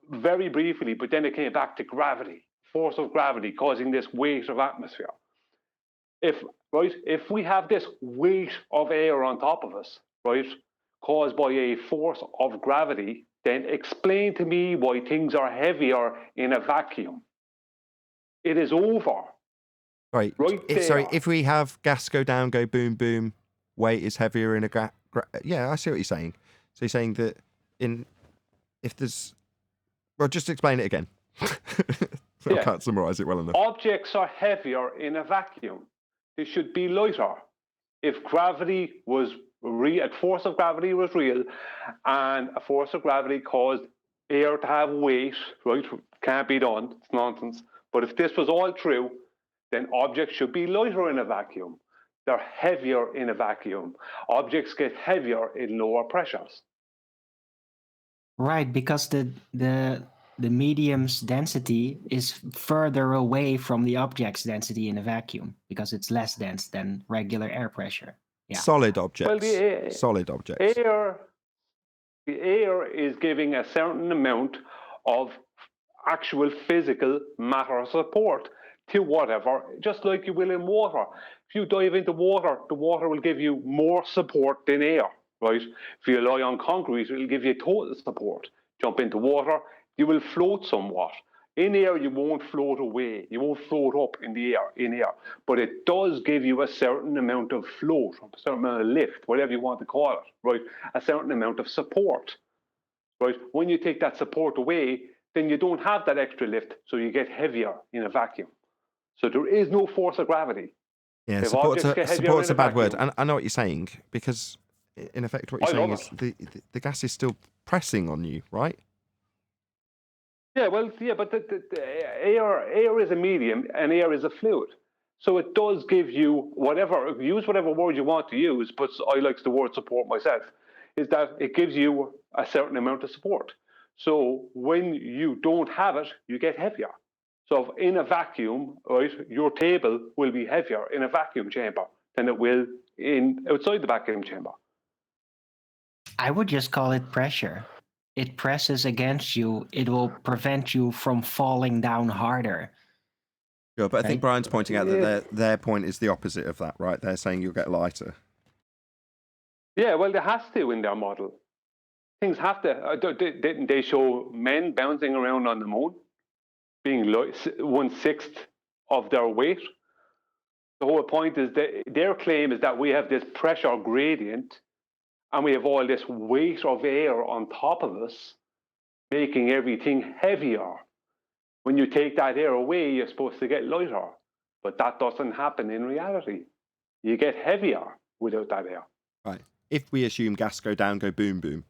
very briefly, but then it came back to gravity, force of gravity causing this weight of atmosphere. If we have this weight of air on top of us, right, caused by a force of gravity, then explain to me why things are heavier in a vacuum. It is over. Right. Right Sorry, there. if we have gas go down, go boom, boom, weight is heavier in a yeah, I see what you're saying. So you're saying that if there's, well, just explain it again. I can't summarize it well enough. Objects are heavier in a vacuum. They should be lighter. If gravity was real, a force of gravity was real, and a force of gravity caused air to have weight, right? Can't be done. It's nonsense. But if this was all true, then objects should be lighter in a vacuum. They're heavier in a vacuum. Objects get heavier in lower pressures. Right, because the medium's density is further away from the object's density in a vacuum because it's less dense than regular air pressure. Yeah. Solid objects. Well, solid objects. The air is giving a certain amount of actual physical matter support to whatever, just like you will in water. If you dive into water, the water will give you more support than air, right? If you lie on concrete, it will give you total support. Jump into water, you will float somewhat. In air, you won't float away. You won't float up in the air. But it does give you a certain amount of float, a certain amount of lift, whatever you want to call it, right? A certain amount of support, right? When you take that support away, then you don't have that extra lift, so you get heavier in a vacuum. So there is no force of gravity. Yeah, support's a bad word. And I know what you're saying, because in effect what you're saying is the gas is still pressing on you, right? Yeah, well, yeah, but the air is a medium and air is a fluid. So it does give you use whatever word you want to use, but I like the word support myself, is that it gives you a certain amount of support. So when you don't have it, you get heavier. So in a vacuum, right, your table will be heavier in a vacuum chamber than it will outside the vacuum chamber. I would just call it pressure. It presses against you. It will prevent you from falling down harder. Sure, but I think Brian's pointing out that their point is the opposite of that, right? They're saying you'll get lighter. Yeah, well, there has to in their model. Things have to. Didn't they show men bouncing around on the moon, being 1/6 of their weight? The whole point is that their claim is that we have this pressure gradient and we have all this weight of air on top of us, making everything heavier. When you take that air away, you're supposed to get lighter, but that doesn't happen in reality. You get heavier without that air. Right. If we assume gas go down, go boom, boom.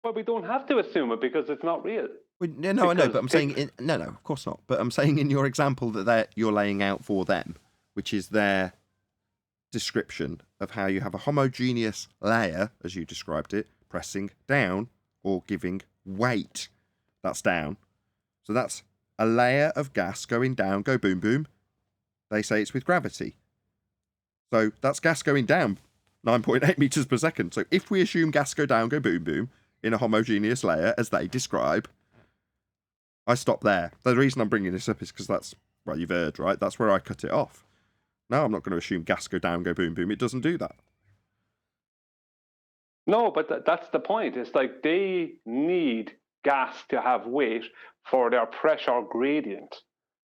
Well, we don't have to assume it because it's not real. No, I know, but I'm saying no, of course not. But I'm saying in your example that you're laying out for them, which is their description of how you have a homogeneous layer, as you described it, pressing down or giving weight. That's down. So that's a layer of gas going down, go boom, boom. They say it's with gravity. So that's gas going down 9.8 meters per second. So if we assume gas go down, go boom, boom, in a homogeneous layer, as they describe, I stop there. The reason I'm bringing this up is because that's, well, you've heard, right? That's where I cut it off. No, I'm not going to assume gas go down, go boom, boom. It doesn't do that. No, but that's the point. It's like they need gas to have weight for their pressure gradient,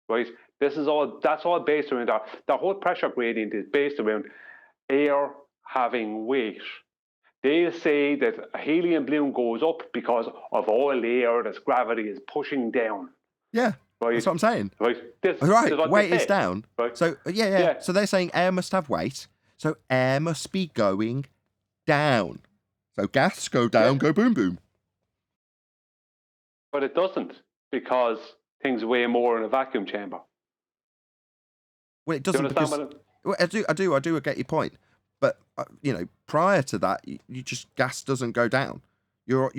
right? That's all based around that. The whole pressure gradient is based around air having weight. They say that a helium balloon goes up because of all the air that gravity is pushing down. Yeah, right? That's what I'm saying. Right, weight is down. Right. So, yeah. So they're saying air must have weight. So air must be going down. So gas go down, go boom, boom. But it doesn't, because things weigh more in a vacuum chamber. Well, it doesn't because... Well, I do get your point. But, prior to that, you just, gas doesn't go down. You're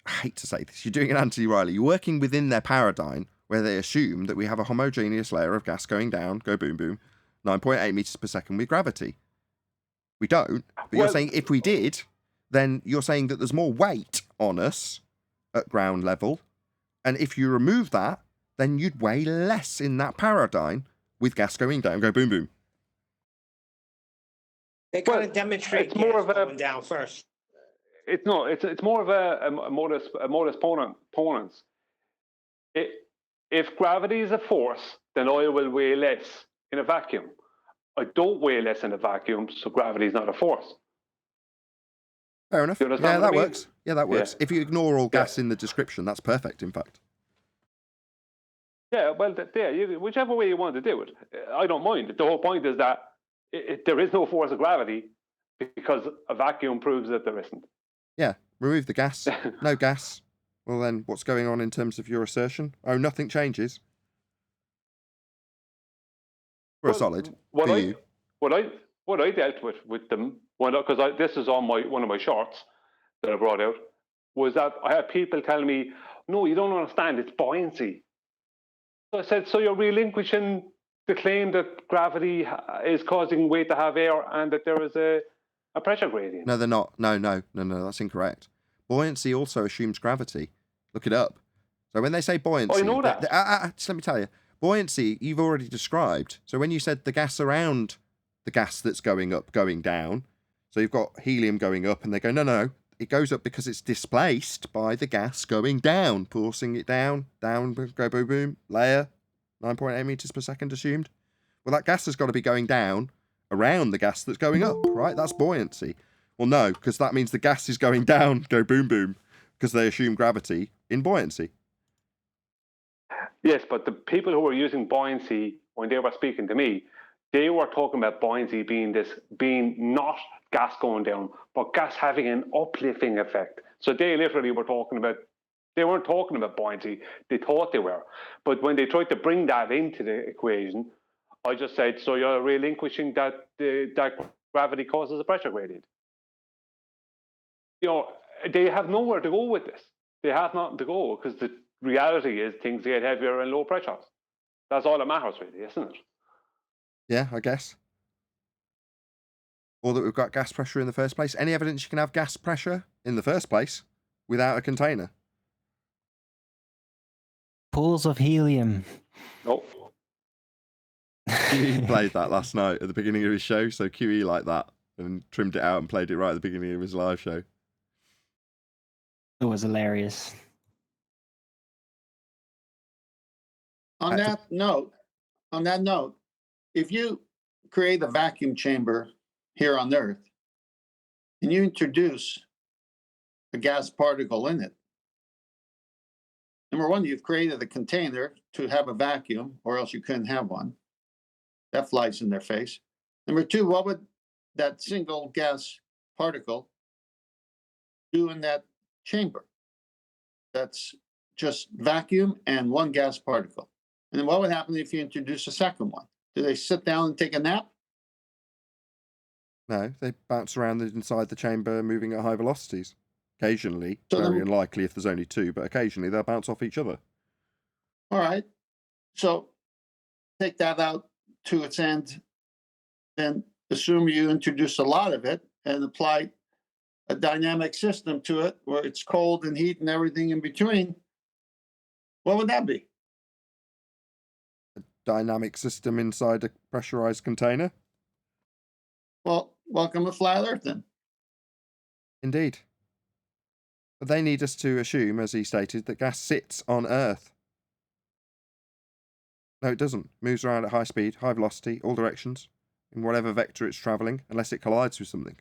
I hate to say this, you're doing an anti-Riley. You're working within their paradigm where they assume that we have a homogeneous layer of gas going down, go boom, boom, 9.8 meters per second with gravity. We don't. But you're saying if we did, then you're saying that there's more weight on us at ground level. And if you remove that, then you'd weigh less in that paradigm with gas going down, go boom, boom. They kind of demonstrate it's more gas of a- going down first. It's more of a modus ponens. If gravity is a force, then oil will weigh less in a vacuum. I don't weigh less in a vacuum, so gravity is not a force. Fair enough. You Yeah, understand what that I mean? works. Yeah, that works. Yeah. If you ignore all gas in the description, that's perfect, in fact. Yeah, well, whichever way you want to do it, I don't mind. The whole point is that there is no force of gravity because a vacuum proves that there isn't. Yeah, remove the gas. No gas. Well, then, what's going on in terms of your assertion? Oh, nothing changes. For a solid. What for I you. what I dealt with them, because this is on one of my shorts that I brought out, was that I had people telling me, "No, you don't understand. It's buoyancy." So I said, "So you're relinquishing the claim that gravity is causing weight to have air and that there is a pressure gradient?" No, they're not. No, that's incorrect. Buoyancy also assumes gravity. Look it up. So when they say buoyancy... I know that. Just let me tell you. Buoyancy, you've already described. So when you said the gas around the gas that's going up, going down, so you've got helium going up, and they go, no, it goes up because it's displaced by the gas going down, forcing it down, go boom, boom, layer, 9.8 meters per second assumed. Well, that gas has got to be going down around the gas that's going up, right? That's buoyancy. Well, no, because that means the gas is going down, go boom, boom, because they assume gravity in buoyancy. Yes, but the people who were using buoyancy when they were speaking to me, they were talking about buoyancy being not gas going down, but gas having an uplifting effect. So they literally were they weren't talking about buoyancy. They thought they were. But when they tried to bring that into the equation, I just said, so you're relinquishing that gravity causes a pressure gradient. They have nowhere to go with this. They have nothing to go because the reality is things get heavier in low pressures. That's all that matters, really, isn't it? Yeah, I guess. Or that we've got gas pressure in the first place. Any evidence you can have gas pressure in the first place without a container? Pools of helium. Nope. QE played that last night at the beginning of his show, so QE liked that and trimmed it out and played it right at the beginning of his live show. It was hilarious. On that note, if you create a vacuum chamber here on Earth and you introduce a gas particle in it, number one, you've created a container to have a vacuum, or else you couldn't have one. That flies in their face. Number two, what would that single gas particle do in that chamber? That's just vacuum and one gas particle. And then what would happen if you introduce a second one? Do they sit down and take a nap? No, they bounce around inside the chamber, moving at high velocities. Occasionally, So very then- unlikely if there's only two, but occasionally they'll bounce off each other. All right. So take that out to its end, and assume you introduce a lot of it and apply a dynamic system to it where it's cold and heat and everything in between. What would that be? Dynamic system inside a pressurized container? Well, welcome to Flat Earth then. Indeed. But they need us to assume, as he stated, that gas sits on Earth. No, it doesn't. It moves around at high speed, high velocity, all directions, in whatever vector it's travelling, unless it collides with something.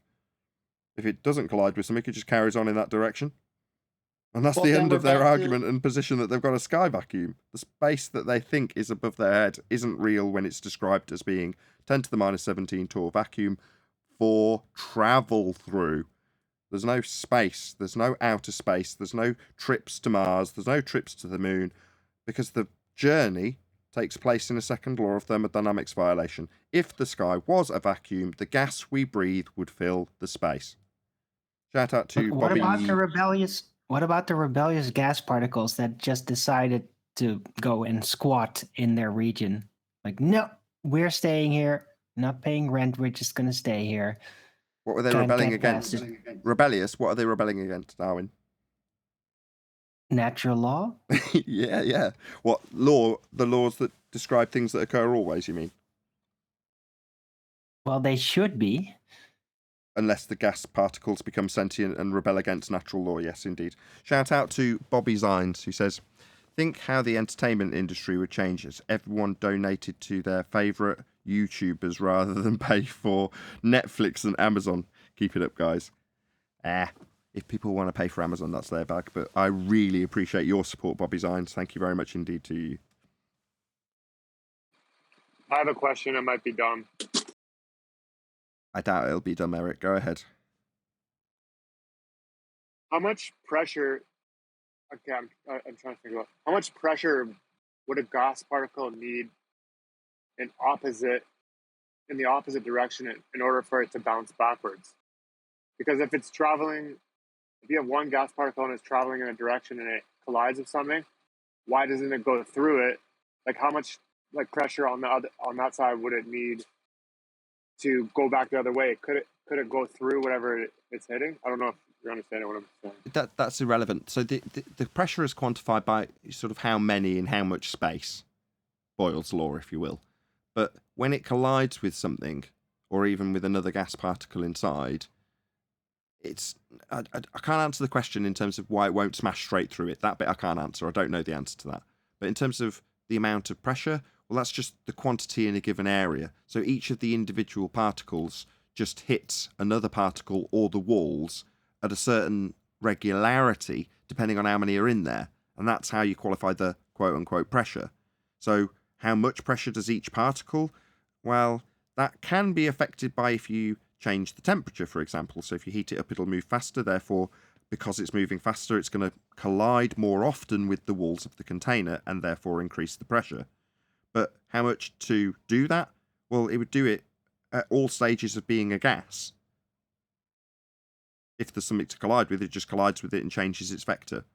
If it doesn't collide with something, it just carries on in that direction. And that's Well, the then end we're of their back to- argument and position that they've got a sky vacuum. The space that they think is above their head isn't real when it's described as being 10 to the minus 17 torr vacuum for travel through. There's no space. There's no outer space. There's no trips to Mars. There's no trips to the moon, because the journey takes place in a second law of thermodynamics violation. If the sky was a vacuum, the gas we breathe would fill the space. Shout out to What Bobby. about the rebellious? What about the rebellious gas particles that just decided to go and squat in their region? Like, no, we're staying here, not paying rent. We're just gonna stay here. What were they Can't rebelling get against? past Rebellious? What are they rebelling against, Darwin? Natural law? Yeah, yeah. What law? The laws that describe things that occur always, you mean? Well, they should be. Unless the gas particles become sentient and rebel against natural law. Yes, indeed. Shout out to Bobby Zines, who says, think how the entertainment industry would change as everyone donated to their favourite YouTubers rather than pay for Netflix and Amazon. Keep it up, guys. If people want to pay for Amazon, that's their bag. But I really appreciate your support, Bobby Zines. Thank you very much indeed to you. I have a question. It might be dumb. I doubt it'll be dumb, Eric. Go ahead. How much pressure? Okay, I'm trying to think about how much pressure would a gas particle need in the opposite direction in order for it to bounce backwards? Because if you have one gas particle and it's traveling in a direction and it collides with something, why doesn't it go through it? Like how much pressure on that side would it need to go back the other way? Could it go through whatever it's hitting? I don't know if you're understanding what I'm saying. That's irrelevant. So the pressure is quantified by sort of how many in how much space. Boyle's law, if you will. But when it collides with something, or even with another gas particle inside, I can't answer the question in terms of why it won't smash straight through it. That bit I can't answer. I don't know the answer to that. But in terms of the amount of pressure, well, that's just the quantity in a given area. So each of the individual particles just hits another particle or the walls at a certain regularity, depending on how many are in there. And that's how you qualify the quote-unquote pressure. So how much pressure does each particle? Well, that can be affected by if you change the temperature, for example. So if you heat it up, it'll move faster. Therefore, because it's moving faster, it's going to collide more often with the walls of the container and therefore increase the pressure. But how much to do that? Well, it would do it at all stages of being a gas. If there's something to collide with, it just collides with it and changes its vector.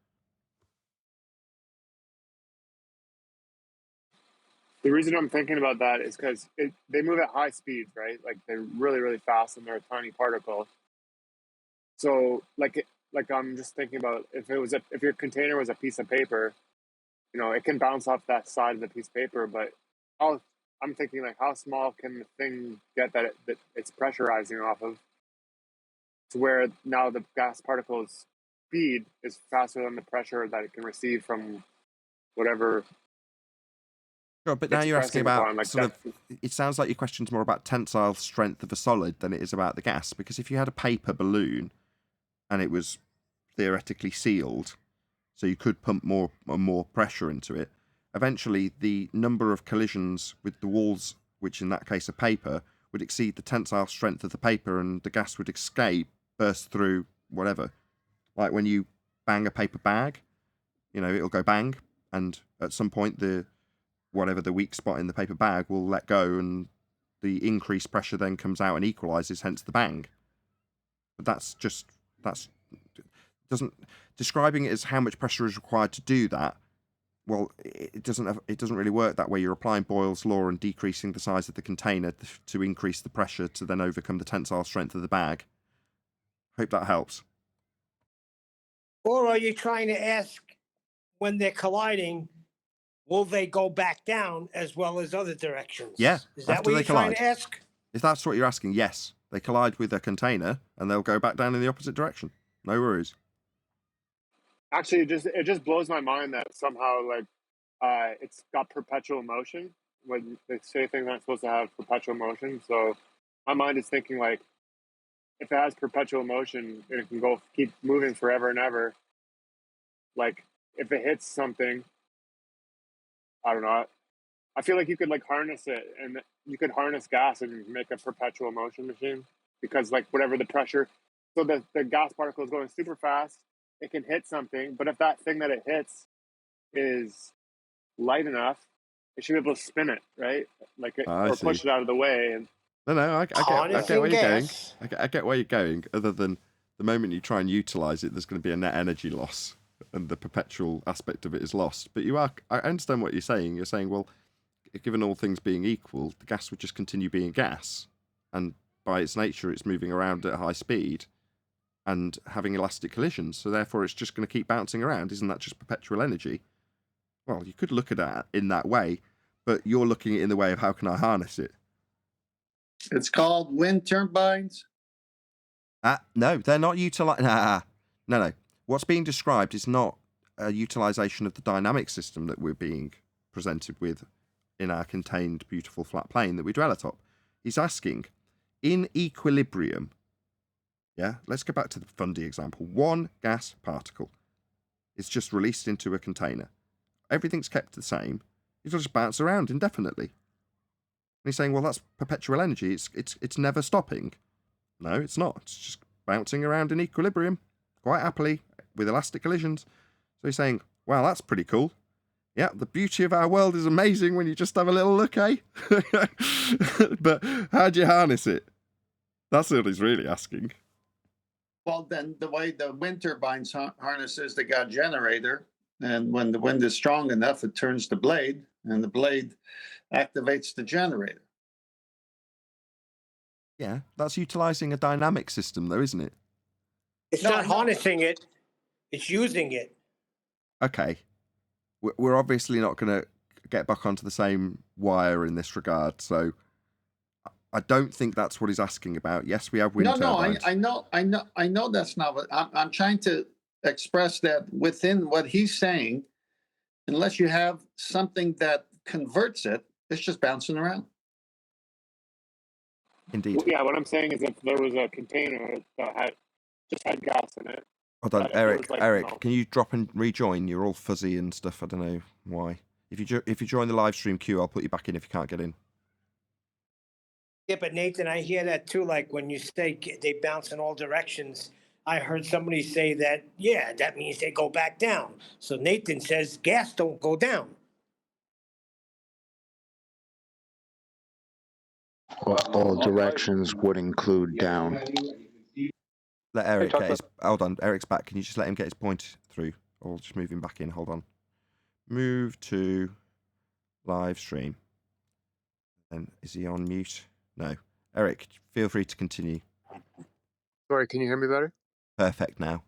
The reason I'm thinking about that is because they move at high speeds, right? Like they're really, really fast and they're a tiny particle. So like I'm just thinking about if your container was a piece of paper, it can bounce off that side of the piece of paper, but I'm thinking like how small can the thing get that it's pressurizing off of, to where now the gas particle's speed is faster than the pressure that it can receive from whatever. Sure, but now you're asking about like it sounds like your question's more about tensile strength of a solid than it is about the gas. Because if you had a paper balloon and it was theoretically sealed, so you could pump more pressure into it, eventually the number of collisions with the walls, which in that case are paper, would exceed the tensile strength of the paper, and the gas would escape, burst through, whatever. Like when you bang a paper bag, it'll go bang, and at some point whatever the weak spot in the paper bag will let go, and the increased pressure then comes out and equalizes, hence the bang. But describing it as how much pressure is required to do that. Well, it doesn't really work that way. You're applying Boyle's law and decreasing the size of the container to increase the pressure to then overcome the tensile strength of the bag. Hope that helps. Or are you trying to ask, when they're colliding, will they go back down as well as other directions? Yeah. Is that what you're trying to ask? If that's what you're asking, yes. They collide with a container and they'll go back down in the opposite direction. No worries. Actually, it just blows my mind that somehow it's got perpetual motion when they say things aren't supposed to have perpetual motion. So my mind is thinking like, if it has perpetual motion, it can keep moving forever and ever. Like if it hits something, I don't know. I feel like you could harness it, and you could harness gas and make a perpetual motion machine, because whatever the pressure, so the gas particle is going super fast. It can hit something, but if that thing that it hits is light enough, it should be able to spin it, right? Or push it out of the way. And no, I get where you're going. I get where you're going. Other than the moment you try and utilize it, there's going to be a net energy loss, and the perpetual aspect of it is lost. But I understand what you're saying. You're saying, well, given all things being equal, the gas would just continue being gas, and by its nature, it's moving around at high speed. and having elastic collisions. So therefore, it's just going to keep bouncing around. Isn't that just perpetual energy? Well, you could look at it in that way, but you're looking at it in the way of how can I harness it? It's called wind turbines. No, they're not utilizing. No. What's being described is not a utilization of the dynamic system that we're being presented with in our contained, beautiful flat plane that we dwell atop. He's asking, in equilibrium, let's go back to the Fundy example. One gas particle is just released into a container. Everything's kept the same. It'll just bounce around indefinitely. And he's saying, well, that's perpetual energy. It's never stopping. No, it's not. It's just bouncing around in equilibrium quite happily with elastic collisions. So he's saying, wow, that's pretty cool. Yeah, the beauty of our world is amazing when you just have a little look, eh? But how do you harness it? That's what he's really asking. Well, then the way the wind turbines harnesses, they got a generator. And when the wind is strong enough, it turns the blade, and the blade activates the generator. Yeah, that's utilizing a dynamic system, though, isn't it? It's not harnessing it, it's using it. Okay. We're obviously not going to get back onto the same wire in this regard, so I don't think that's what he's asking about. Yes, we have wind turbines. I know that's not what I'm trying to express, that within what he's saying, unless you have something that converts it, it's just bouncing around. Indeed. Well, yeah, what I'm saying is if there was a container that had gas in it. Hold on, Eric. Eric, can you drop and rejoin? You're all fuzzy and stuff. I don't know why. If you join the live stream queue, I'll put you back in if you can't get in. Yeah, but Nathan, I hear that too. Like when you say they bounce in all directions, I heard somebody say that, yeah, that means they go back down. So Nathan says gas don't go down. All directions would include down. Let Eric get his... Hold on, Eric's back. Can you just let him get his point through? Or just move him back in. Hold on. Move to live stream. And is he on mute? No. Eric, feel free to continue. Sorry, can you hear me better? Perfect now.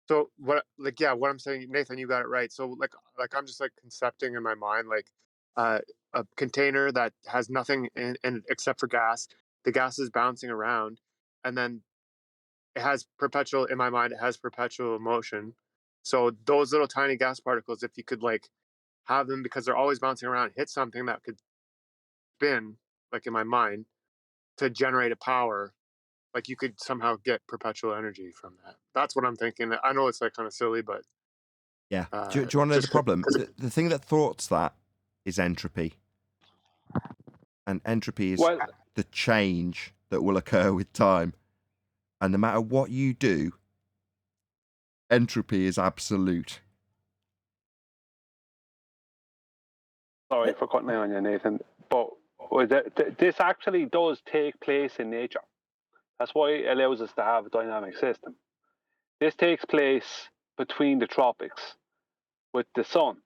So what I'm saying, Nathan, you got it right. So like I'm just like concepting in my mind like a container that has nothing in except for gas. The gas is bouncing around, and then it has perpetual motion. So those little tiny gas particles, if you could like have them, because they're always bouncing around, hit something that could spin, like in my mind, to generate a power, like you could somehow get perpetual energy from that. That's what I'm thinking. I know it's like kind of silly, but yeah. Do you want to know the problem? The thing that thwarts that is entropy, and entropy is the change that will occur with time. And no matter what you do, entropy is absolute. Sorry for cutting on you, Nathan. But this actually does take place in nature. That's why it allows us to have a dynamic system. This takes place between the tropics with the sun.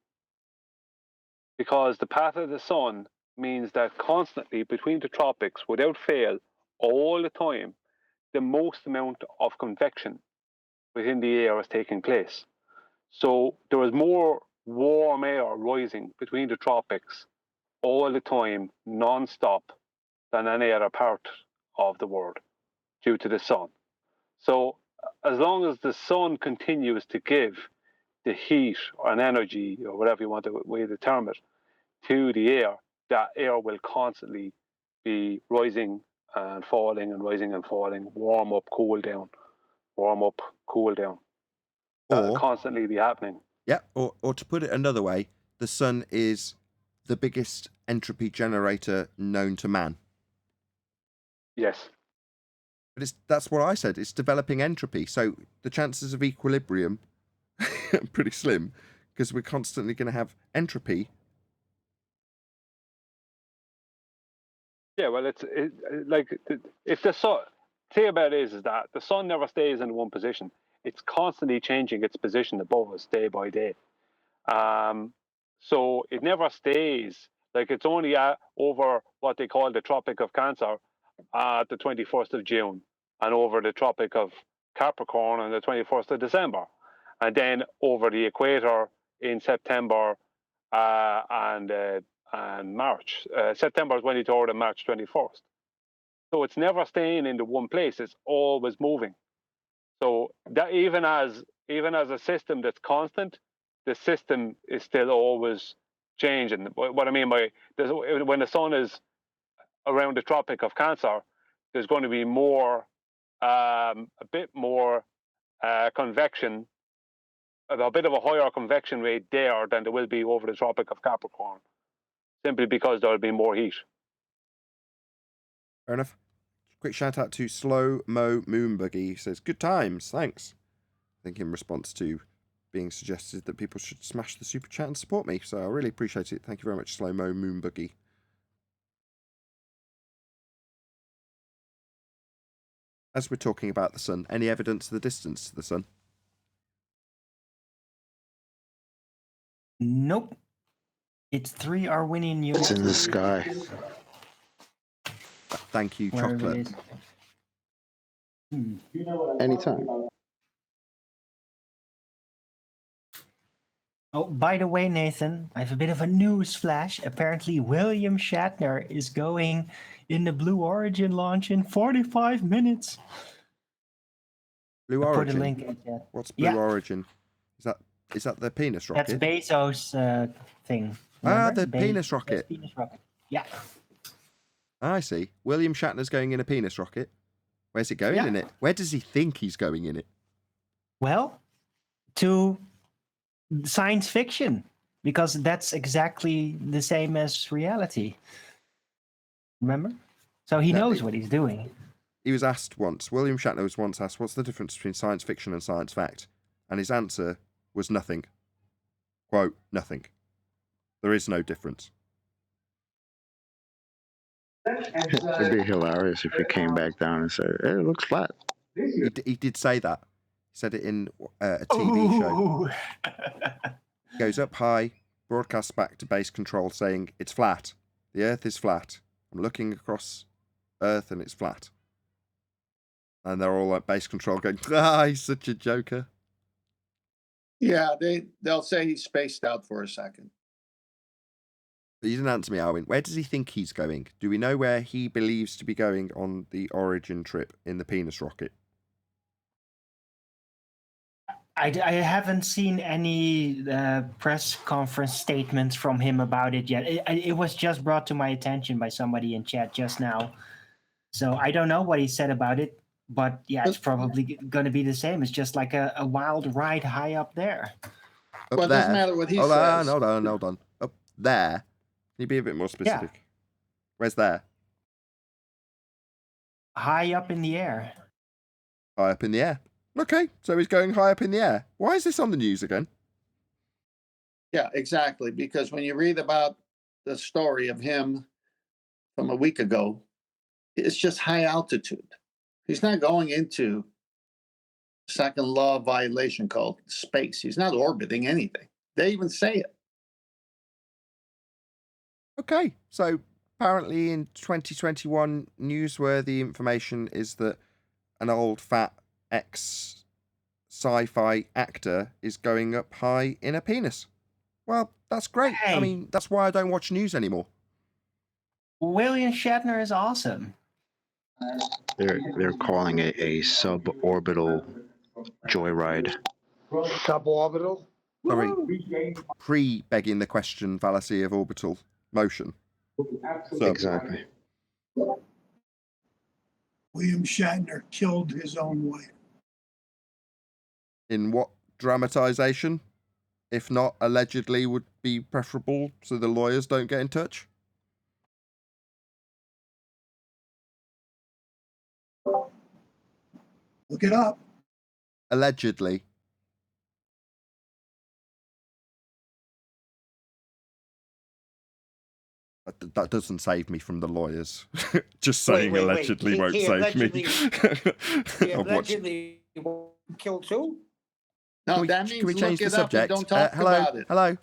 Because the path of the sun means that constantly between the tropics, without fail, all the time, the most amount of convection within the air is taking place. So there is more warm air rising between the tropics all the time, non-stop, than any other part of the world due to the sun. So as long as the sun continues to give the heat or an energy or whatever you want to way to term it to the air, that air will constantly be rising and falling and rising and falling, warm up, cool down, warm up, cool down. That'll constantly be happening. Yeah, or to put it another way, the sun is the biggest entropy generator known to man. Yes. But that's what I said. It's developing entropy. So the chances of equilibrium are pretty slim because we're constantly going to have entropy. Yeah, well, it's like if the sun, thing about it is that the sun never stays in one position. It's constantly changing its position above us day by day. So it never stays. Like it's only over what they call the Tropic of Cancer the 21st of June. and over the Tropic of Capricorn on the 21st of December, and then over the equator in September and March. September 23rd and March 21st. So it's never staying in the one place; it's always moving. So that even as a system that's constant, the system is still always changing. What I mean by when the sun is around the Tropic of Cancer, there's going to be more, a bit more convection, a bit of a higher convection rate there than there will be over the Tropic of Capricorn, simply because there'll be more heat. Fair enough. Quick shout out to Slow Mo Moonbuggy. He says, good times, thanks. I think in response to being suggested that people should smash the super chat and support me. So I really appreciate it. Thank you very much, Slow Mo Moonbuggy. As we're talking about the sun, any evidence of the distance to the sun? Nope. It's 3 Arwinian units. It's in the sky. Thank you, Wherever chocolate. it is. Anytime. Oh, by the way, Nathan, I have a bit of a news flash. Apparently, William Shatner is going in the Blue Origin launch in 45 minutes. Blue I Origin. put a link in chat. What's Blue Yeah. Origin? Is that the penis rocket? That's Bezos' thing. Ah, Remember? the penis rocket. Penis rocket. Yeah. I see. William Shatner's going in a penis rocket. Where's he going Yeah. in it? Where does he think he's going in it? Well, to science fiction, because that's exactly the same as reality. Remember? So he Yeah, knows what he's doing. He was asked once, William Shatner was once asked, what's the difference between science fiction and science fact? And his answer was nothing. Quote, nothing. There is no difference. It'd be hilarious if he came back down and said, hey, it looks flat. He did say that. He said it in a TV show. Ooh. Goes up high, broadcasts back to base control saying, it's flat. The Earth is flat. I'm looking across Earth and it's flat. And they're all at base control going, he's such a joker. Yeah, they'll say he's spaced out for a second. But you didn't answer me, Arwin. Where does he think he's going? Do we know where he believes to be going on the Origin trip in the penis rocket? I haven't seen any press conference statements from him about it yet. It was just brought to my attention by somebody in chat just now. So I don't know what he said about it, but yeah, it's probably going to be the same. It's just like a wild ride high up there. Up Well, it there. doesn't matter what he Hold says. on. Up there. Can you be a bit more specific? Where's there? High up in the air. High up in the air. Okay, so he's going high up in the air. Why is this on the news again? Yeah, exactly. Because when you read about the story of him from a week ago, it's just high altitude. He's not going into second law violation called space. He's not orbiting anything. They even say it. Okay, so apparently in 2021, newsworthy information is that an old fat ex-sci-fi actor is going up high in a penis. Well, that's great. Hey. I mean, that's why I don't watch news anymore. William Shatner is awesome. They're calling it a suborbital joyride. Suborbital. Sorry, pre-begging the question fallacy of orbital motion. So, Exactly. William Shatner killed his own wife. in what dramatization? If not, allegedly would be preferable so the lawyers don't get in touch? Look it up. Allegedly. That doesn't save me from the lawyers. Just saying Wait. allegedly won't He save me. He I've watched- allegedly killed too? No, Can we, that can means we change look the it up and subject? don't talk Hello, about it. hello.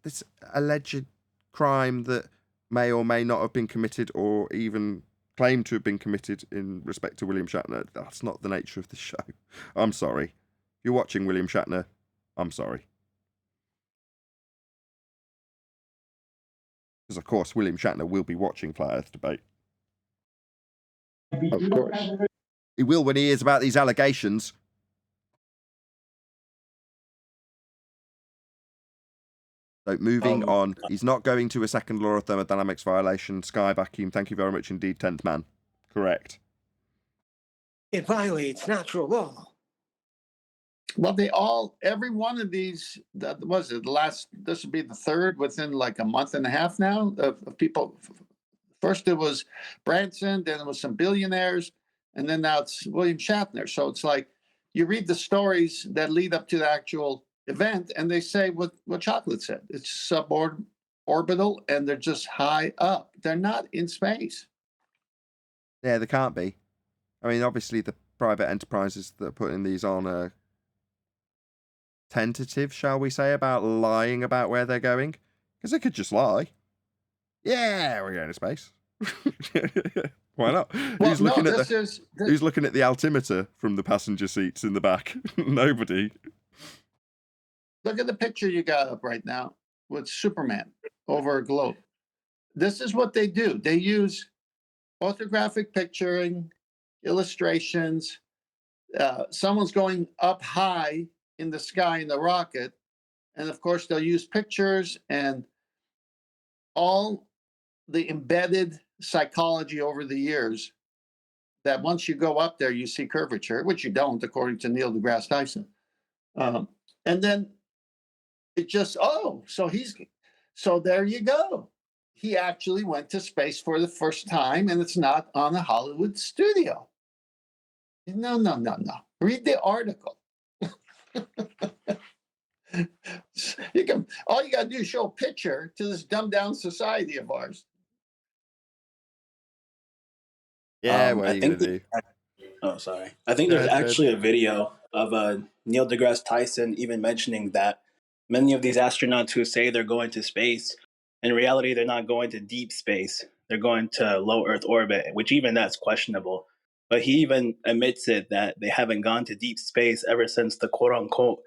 This alleged crime that may or may not have been committed or even claimed to have been committed in respect to William Shatner. That's not the nature of the show. I'm sorry. If you're watching William Shatner, I'm sorry. Because, of course, William Shatner will be watching Flat Earth Debate. Of course. He will when he hears about these allegations. So moving on. He's not going to a second law of thermodynamics violation. Sky Vacuum, thank you very much indeed, 10th man. Correct. It violates natural law. Well, every one of these, that was it, this would be the third within like a month and a half now of people. First it was Branson, then it was some billionaires, and then now it's William Shatner. So it's like you read the stories that lead up to the actual event, and they say what Chocolate said. It's suborbital, and they're just high up. They're not in space. Yeah, they can't be. I mean, obviously the private enterprises that are putting these on are tentative, shall we say, about lying about where they're going. Because they could just lie. Yeah, we're going to space. Why not? Well, who's looking at the altimeter from the passenger seats in the back? Nobody. Look at the picture you got up right now with Superman over a globe. This is what they do. They use photographic picturing, illustrations. Someone's going up high in the sky in the rocket. And of course, they'll use pictures and all the embedded psychology over the years that once you go up there, you see curvature, which you don't, according to Neil deGrasse Tyson. And then it just, so there you go. He actually went to space for the first time, and it's not on a Hollywood studio. No. Read the article. All you got to do is show a picture to this dumbed down society of ours. Yeah, what are you going to do? Oh, sorry. I think there's actually a video of Neil deGrasse Tyson even mentioning that many of these astronauts who say they're going to space, in reality, they're not going to deep space. They're going to low Earth orbit, which even that's questionable. But he even admits it that they haven't gone to deep space ever since the quote unquote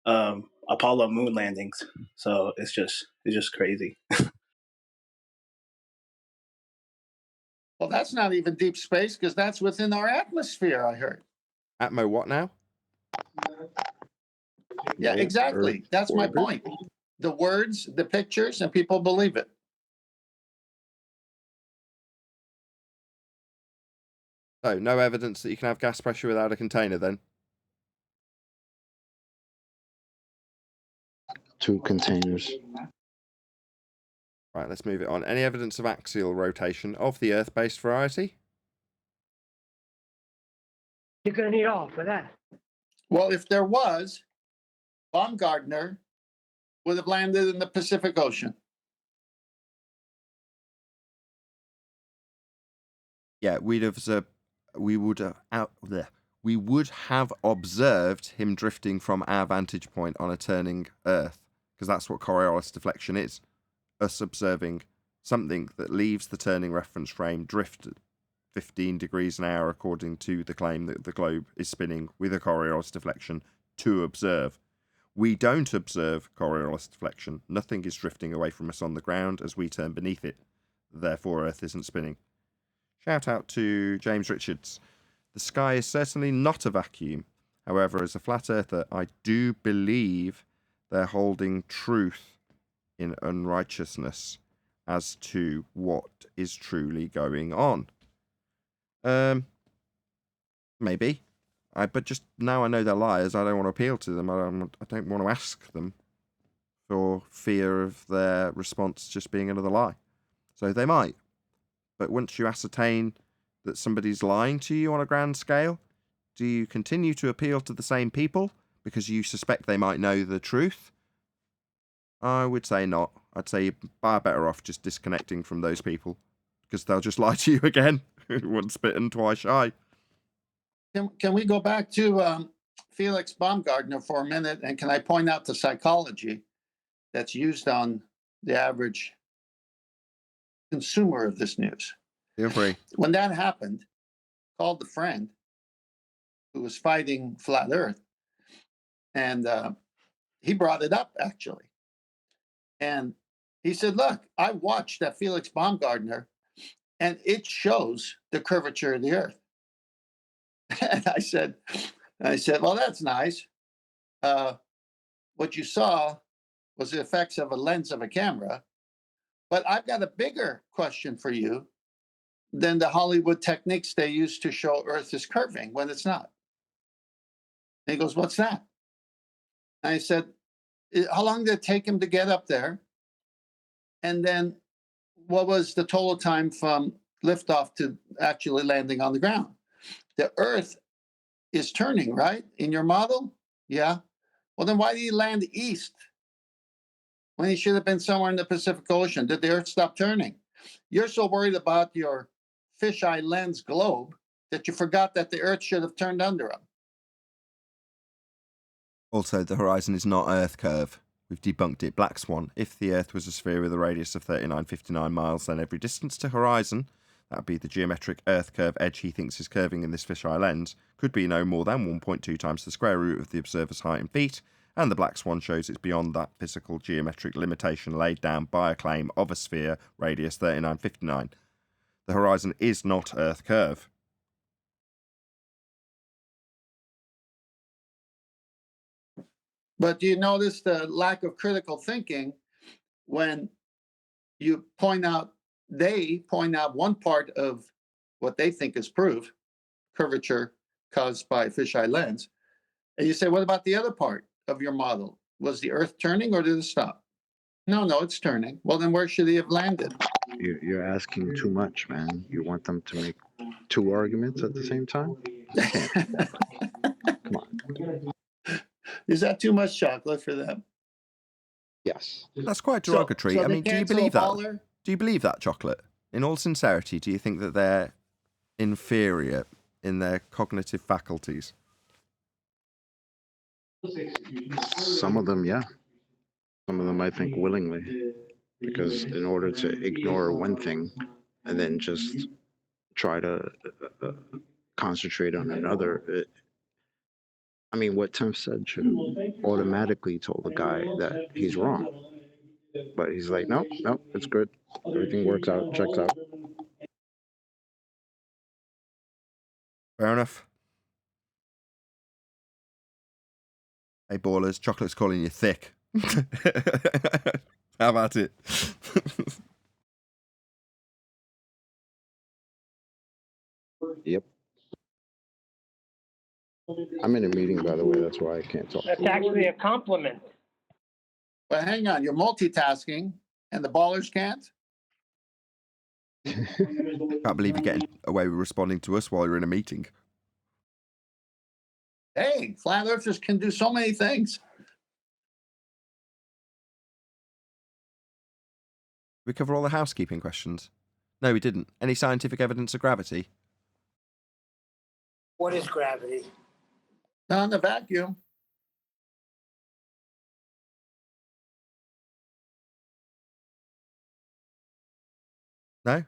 Apollo moon landings. So it's just crazy. Well, that's not even deep space because that's within our atmosphere, I heard. Atmo what now? Yeah, exactly. That's my point. The words, the pictures, and people believe it. So, no evidence that you can have gas pressure without a container then? 2 containers. Right, let's move it on. Any evidence of axial rotation of the Earth-based variety? You're going to need all for that. Well, if there was, Baumgartner would have landed in the Pacific Ocean. Yeah, we would have observed him drifting from our vantage point on a turning Earth, because that's what Coriolis deflection is. Us observing something that leaves the turning reference frame drift at 15 degrees an hour, according to the claim that the globe is spinning with a Coriolis deflection to observe. We don't observe Coriolis deflection. Nothing is drifting away from us on the ground as we turn beneath it. Therefore, Earth isn't spinning. Shout out to James Richards. The sky is certainly not a vacuum. However, as a flat earther, I do believe they're holding truth in unrighteousness as to what is truly going on. Maybe. But just now I know they're liars, I don't want to appeal to them. I don't want to ask them for fear of their response just being another lie. So they might. But once you ascertain that somebody's lying to you on a grand scale, do you continue to appeal to the same people because you suspect they might know the truth? I would say not. I'd say you're far better off just disconnecting from those people because they'll just lie to you again. Once bitten, twice shy. Can we go back to Felix Baumgartner for a minute? And can I point out the psychology that's used on the average consumer of this news? Feel free. When that happened, called the friend who was fighting Flat Earth, and he brought it up, actually. And he said, look, I watched that Felix Baumgartner, and it shows the curvature of the Earth. And I said, well, that's nice. What you saw was the effects of a lens of a camera. But I've got a bigger question for you than the Hollywood techniques they use to show Earth is curving when it's not. And he goes, what's that? And I said, how long did it take him to get up there? And then what was the total time from liftoff to actually landing on the ground? The Earth is turning, right? In your model? Yeah. Well, then why did he land east when he should have been somewhere in the Pacific Ocean? Did the Earth stop turning? You're so worried about your fisheye lens globe that you forgot that the Earth should have turned under him. Also, the horizon is not Earth curve. We've debunked it. Black Swan. If the Earth was a sphere with a radius of 3959 miles, then every distance to horizon, that would be the geometric Earth curve edge he thinks is curving in this fisheye lens, could be no more than 1.2 times the square root of the observer's height in feet, and the Black Swan shows it's beyond that physical geometric limitation laid down by a claim of a sphere radius 3959. The horizon is not Earth curve. But do you notice the lack of critical thinking when you they point out one part of what they think is proof, curvature caused by a fisheye lens, and you say, what about the other part of your model? Was the Earth turning or did it stop? No, it's turning. Well, then where should he have landed? You're asking too much, man. You want them to make two arguments at the same time? Come on. Is that too much chocolate for them? Yes. That's quite derogatory. So I mean, do you believe that? Do you believe that, Chocolate? In all sincerity, do you think that they're inferior in their cognitive faculties? Some of them, yeah. Some of them, I think, willingly. Because in order to ignore one thing and then just try to concentrate on another, I mean, what Tim said should have automatically told the guy that he's wrong. But he's like, nope, it's good. Everything works out, checks out. Fair enough. Hey, ballers, Chocolate's calling you thick. How about it? Yep. I'm in a meeting, by the way. That's why I can't talk. That's actually a compliment. But hang on, you're multitasking and the ballers can't? Can't believe you're getting away with responding to us while you're in a meeting. Hey, flat earthers can do so many things. We cover all the housekeeping questions? No, we didn't. Any scientific evidence of gravity? What is gravity? Not in the vacuum.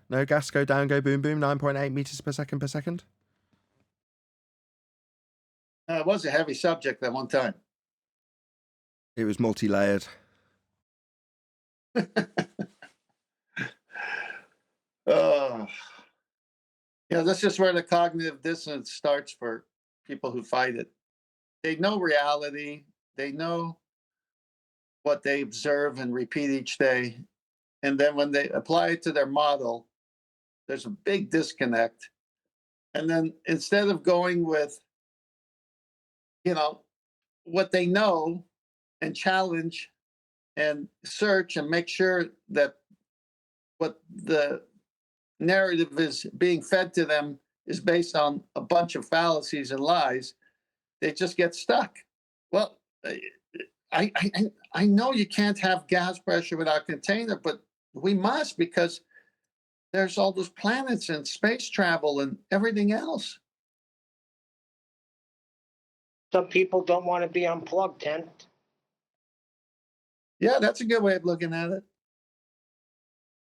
No gas go down, go boom, boom, 9.8 meters per second. It was a heavy subject at one time. It was multi-layered. Oh, yeah, that's just where the cognitive dissonance starts for people who fight it. They know reality. They know what they observe and repeat each day. And then when they apply it to their model, there's a big disconnect. And then instead of going with, what they know and challenge and search and make sure that what the narrative is being fed to them is based on a bunch of fallacies and lies, they just get stuck. Well, I know you can't have gas pressure without container, but we must, because there's all those planets and space travel and everything else. Some people don't want to be unplugged, Tent. Yeah, that's a good way of looking at it.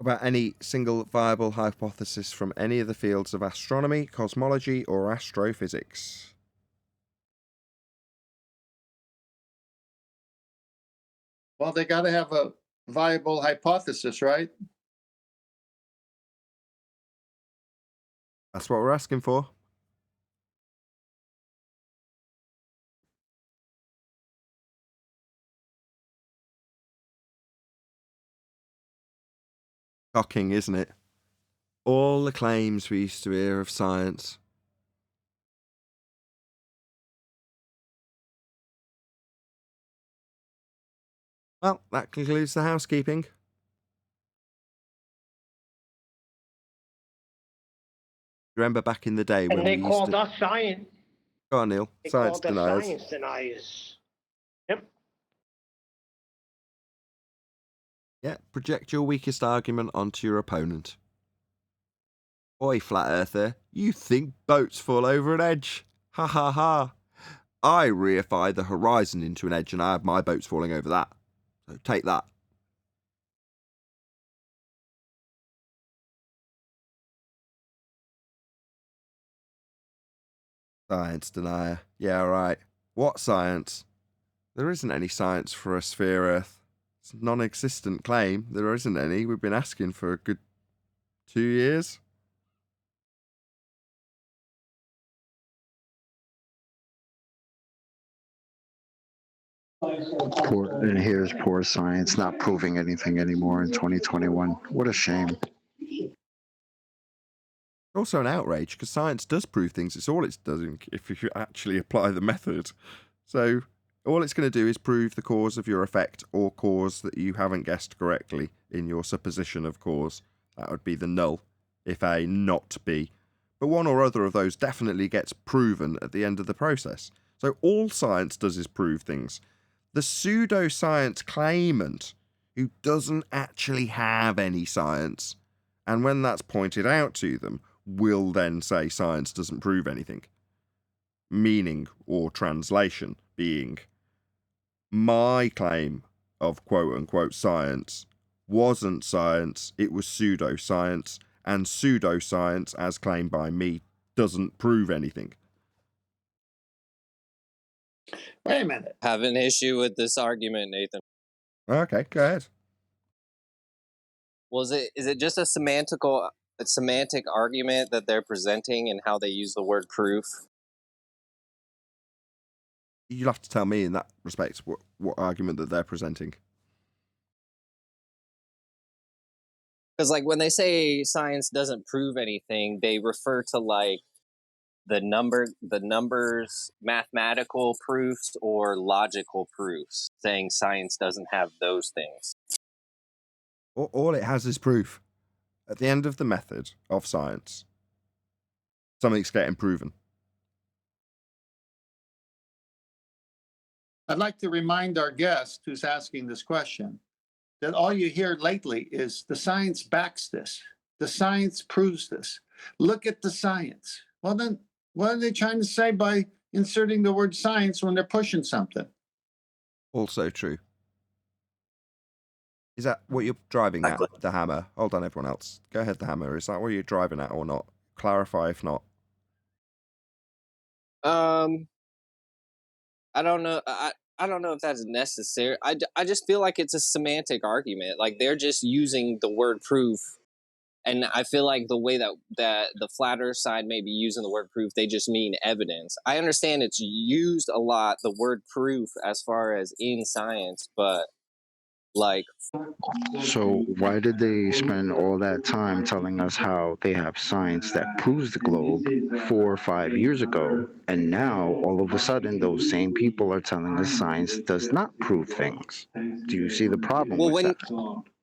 About any single viable hypothesis from any of the fields of astronomy, cosmology, or astrophysics? Well, they got to have a viable hypothesis, right? That's what we're asking for. Shocking, isn't it? All the claims we used to hear of science. Well, that concludes the housekeeping. Remember back in the day when And they we used called to... us science. Go on, Neil. They Science called us deniers. science deniers. Yep. Yeah, project your weakest argument onto your opponent. Oi, flat earther, you think boats fall over an edge? Ha ha ha. I reify the horizon into an edge and I have my boats falling over that. So take that. Science denier. Yeah, right. What science? There isn't any science for a sphere Earth. It's a non-existent claim. There isn't any. We've been asking for a good 2 years. And here's poor science not proving anything anymore in 2021. What a shame. Also an outrage, because science does prove things. It's all it's doing if you actually apply the method. So all it's going to do is prove the cause of your effect or cause that you haven't guessed correctly in your supposition of cause. That would be the null, if A, not B. But one or other of those definitely gets proven at the end of the process. So all science does is prove things. The pseudoscience claimant, who doesn't actually have any science, and when that's pointed out to them, will then say science doesn't prove anything. Meaning or translation being, my claim of quote-unquote science wasn't science, it was pseudoscience, and pseudoscience, as claimed by me, doesn't prove anything. Wait a minute. Have an issue with this argument, Nathan. Okay, go ahead. Is it just a semantic argument that they're presenting and how they use the word proof? You'll have to tell me in that respect what argument that they're presenting. Because like when they say science doesn't prove anything, they refer to like the numbers, mathematical proofs or logical proofs, saying science doesn't have those things. All it has is proof. At the end of the method of science, something's getting proven. I'd like to remind our guest who's asking this question that all you hear lately is the science backs this. The science proves this. Look at the science. Well, then what are they trying to say by inserting the word science when they're pushing something? Also true. Is that what you're driving at, the hammer? Hold on, everyone else. Go ahead, the hammer. Is that what you're driving at or not? Clarify if not. I don't know. I don't know if that's necessary. I just feel like it's a semantic argument. Like they're just using the word proof, and I feel like the way that the flat Earth side may be using the word proof, they just mean evidence. I understand it's used a lot, the word proof, as far as in science, but like. So why did they spend all that time telling us how they have science that proves the globe 4 or 5 years ago, and now all of a sudden those same people are telling us science does not prove things? Do you see the problem with that?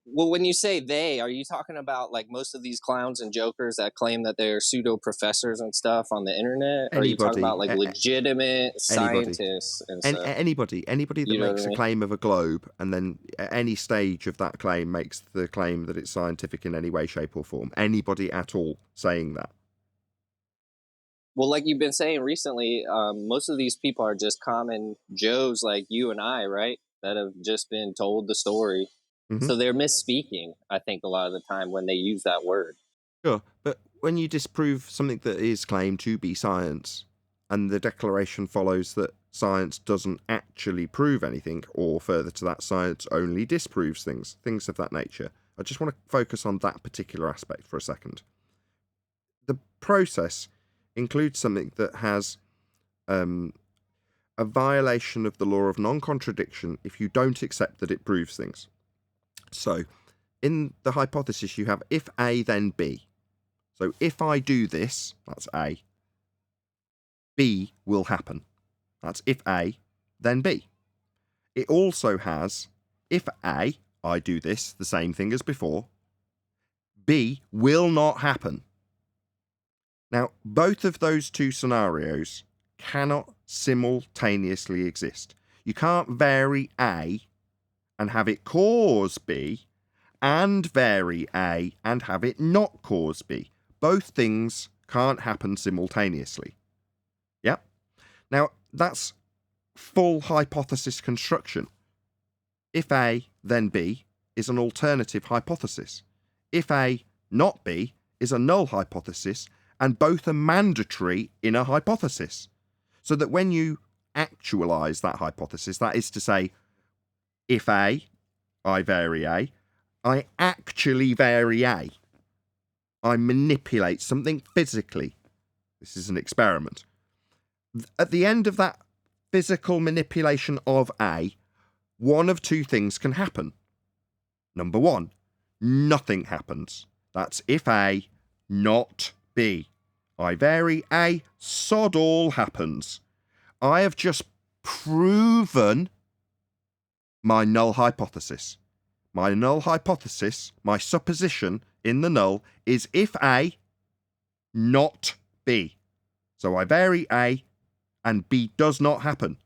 Well, when you say they, are you talking about like most of these clowns and jokers that claim that they're pseudo professors and stuff on the internet? Or are you talking about like legitimate scientists and stuff? Anybody that makes a claim of a globe and then at any stage of that claim makes the claim that it's scientific in any way, shape or form. Anybody at all saying that. Well, like you've been saying recently, most of these people are just common Joes like you and I, right? That have just been told the story. Mhm. So they're misspeaking, I think, a lot of the time when they use that word. Sure, but when you disprove something that is claimed to be science, and the declaration follows that science doesn't actually prove anything, or further to that, science only disproves things of that nature, I just want to focus on that particular aspect for a second. The process includes something that has a violation of the law of non-contradiction if you don't accept that it proves things. So, in the hypothesis, you have if A, then B. So if I do this, that's A, B will happen. That's if A, then B. It also has if A, I do this, the same thing as before, B will not happen. Now, both of those two scenarios cannot simultaneously exist. You can't vary A and have it cause B, and vary A and have it not cause B. Both things can't happen simultaneously. Yeah? Now, that's full hypothesis construction. If A, then B is an alternative hypothesis. If A, not B is a null hypothesis, and both are mandatory in a hypothesis. So that when you actualize that hypothesis, that is to say, if A, I vary A, I actually vary A. I manipulate something physically. This is an experiment. At the end of that physical manipulation of A, one of two things can happen. Number one, nothing happens. That's if A, not B. I vary A, sod all happens. I have just proven my null hypothesis. My null hypothesis, my supposition in the null, is if A, not B. So I vary A, and B does not happen.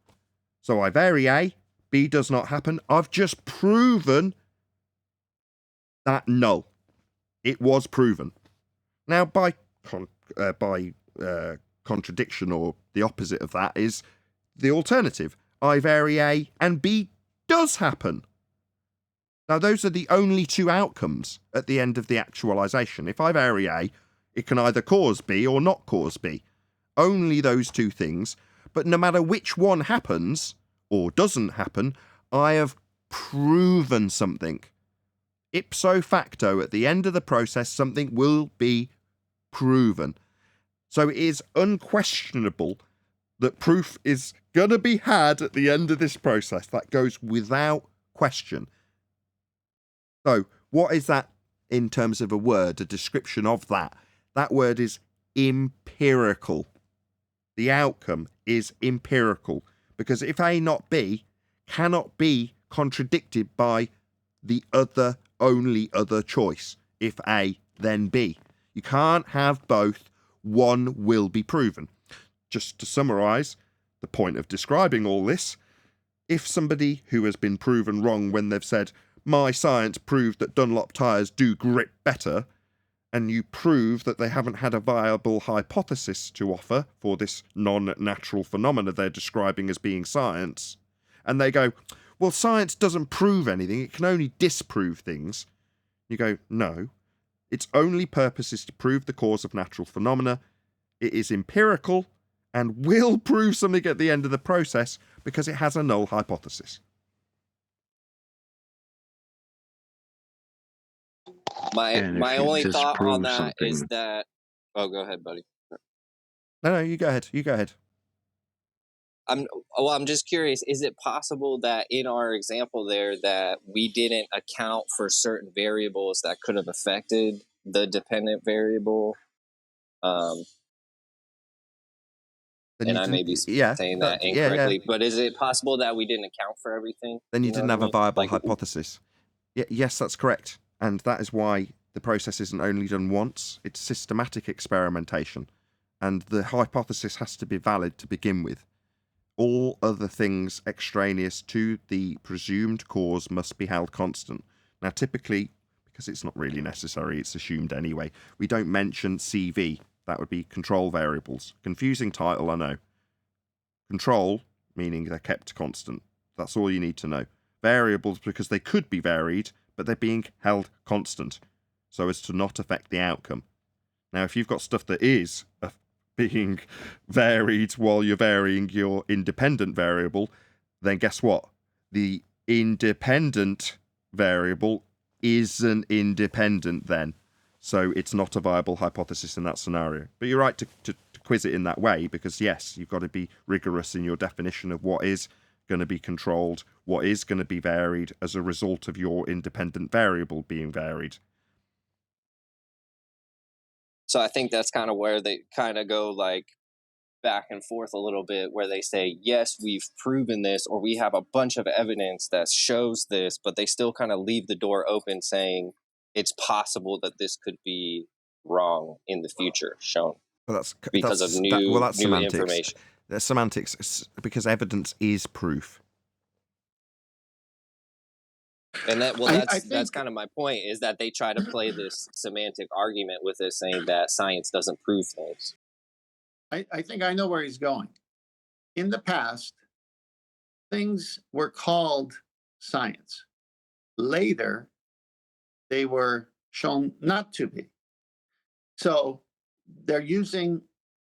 So I vary A, B does not happen. I've just proven that null. It was proven. Now, by contradiction, or the opposite of that, is the alternative. I vary A, and B does happen. Now, those are the only two outcomes at the end of the actualization. If I vary A, it can either cause B or not cause B. Only those two things. But no matter which one happens, or doesn't happen, I have proven something. Ipso facto, at the end of the process, something will be proven. So it is unquestionable that proof is going to be had at the end of this process. That goes without question. So, what is that in terms of a word, a description of that? That word is empirical. The outcome is empirical. Because if A, not B, cannot be contradicted by the only other choice. If A, then B. You can't have both. One will be proven. Just to summarise the point of describing all this, if somebody who has been proven wrong when they've said, my science proved that Dunlop tyres do grip better, and you prove that they haven't had a viable hypothesis to offer for this non-natural phenomena they're describing as being science, and they go, well, science doesn't prove anything, it can only disprove things. You go, no, its only purpose is to prove the cause of natural phenomena. It is empirical and will prove something at the end of the process because it has a null hypothesis. My only thought on that is that. Oh, go ahead, buddy. No, you go ahead. You go ahead. I'm just curious. Is it possible that in our example there that we didn't account for certain variables that could have affected the dependent variable? And I may be saying that incorrectly, but is it possible that we didn't account for everything? Then you didn't have a viable hypothesis. Yes, that's correct. And that is why the process isn't only done once, it's systematic experimentation. And the hypothesis has to be valid to begin with. All other things extraneous to the presumed cause must be held constant. Now, typically, because it's not really necessary, it's assumed anyway, we don't mention CV. That would be control variables. Confusing title, I know. Control, meaning they're kept constant. That's all you need to know. Variables, because they could be varied, but they're being held constant so as to not affect the outcome. Now, if you've got stuff that is being varied while you're varying your independent variable, then guess what? The independent variable isn't independent then. So it's not a viable hypothesis in that scenario. But you're right to quiz it in that way, because yes, you've got to be rigorous in your definition of what is going to be controlled, what is going to be varied as a result of your independent variable being varied. So I think that's kind of where they kind of go like back and forth a little bit, where they say, yes, we've proven this, or we have a bunch of evidence that shows this, but they still kind of leave the door open saying it's possible that this could be wrong in the future, shown. Well, that's because of new semantics. information. There's semantics, because evidence is proof. And that, well, I think, that's kind of my point, is that they try to play this semantic argument with this, saying that science doesn't prove things. I think I know where he's going. In the past, things were called science. Later, they were shown not to be. So they're using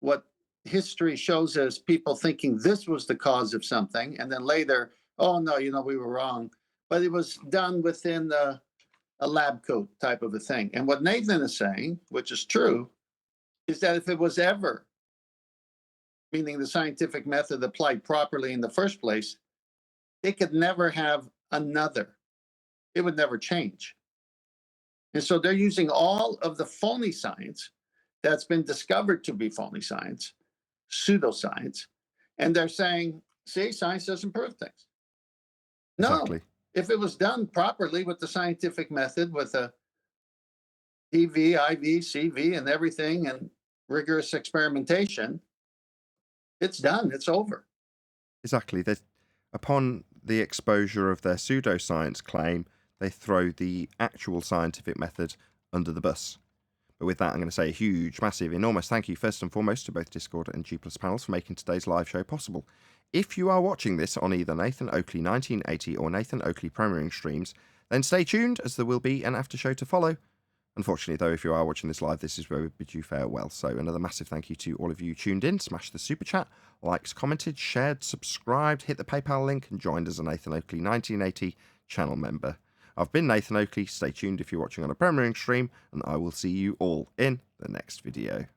what history shows as people thinking this was the cause of something, and then later, oh no, we were wrong. But it was done within a lab coat type of a thing. And what Nathan is saying, which is true, is that if it was ever, meaning the scientific method applied properly in the first place, they could never have another. It would never change. And so they're using all of the phony science that's been discovered to be phony science, pseudoscience, and they're saying, see, science doesn't prove things. No, Exactly. If it was done properly with the scientific method, with a EV, IV, CV, and everything, and rigorous experimentation, it's done. It's over. Exactly. Upon the exposure of their pseudoscience claim, they throw the actual scientific method under the bus. But with that, I'm going to say a huge, massive, enormous thank you, first and foremost, to both Discord and G+ panels for making today's live show possible. If you are watching this on either Nathan Oakley 1980 or Nathan Oakley premiering streams, then stay tuned, as there will be an after show to follow. Unfortunately, though, if you are watching this live, this is where we bid you farewell. So another massive thank you to all of you tuned in. Smash the super chat, liked, commented, shared, subscribed, hit the PayPal link, and joined as a Nathan Oakley 1980 channel member. I've been Nathan Oakley. Stay tuned if you're watching on a premiering stream, and I will see you all in the next video.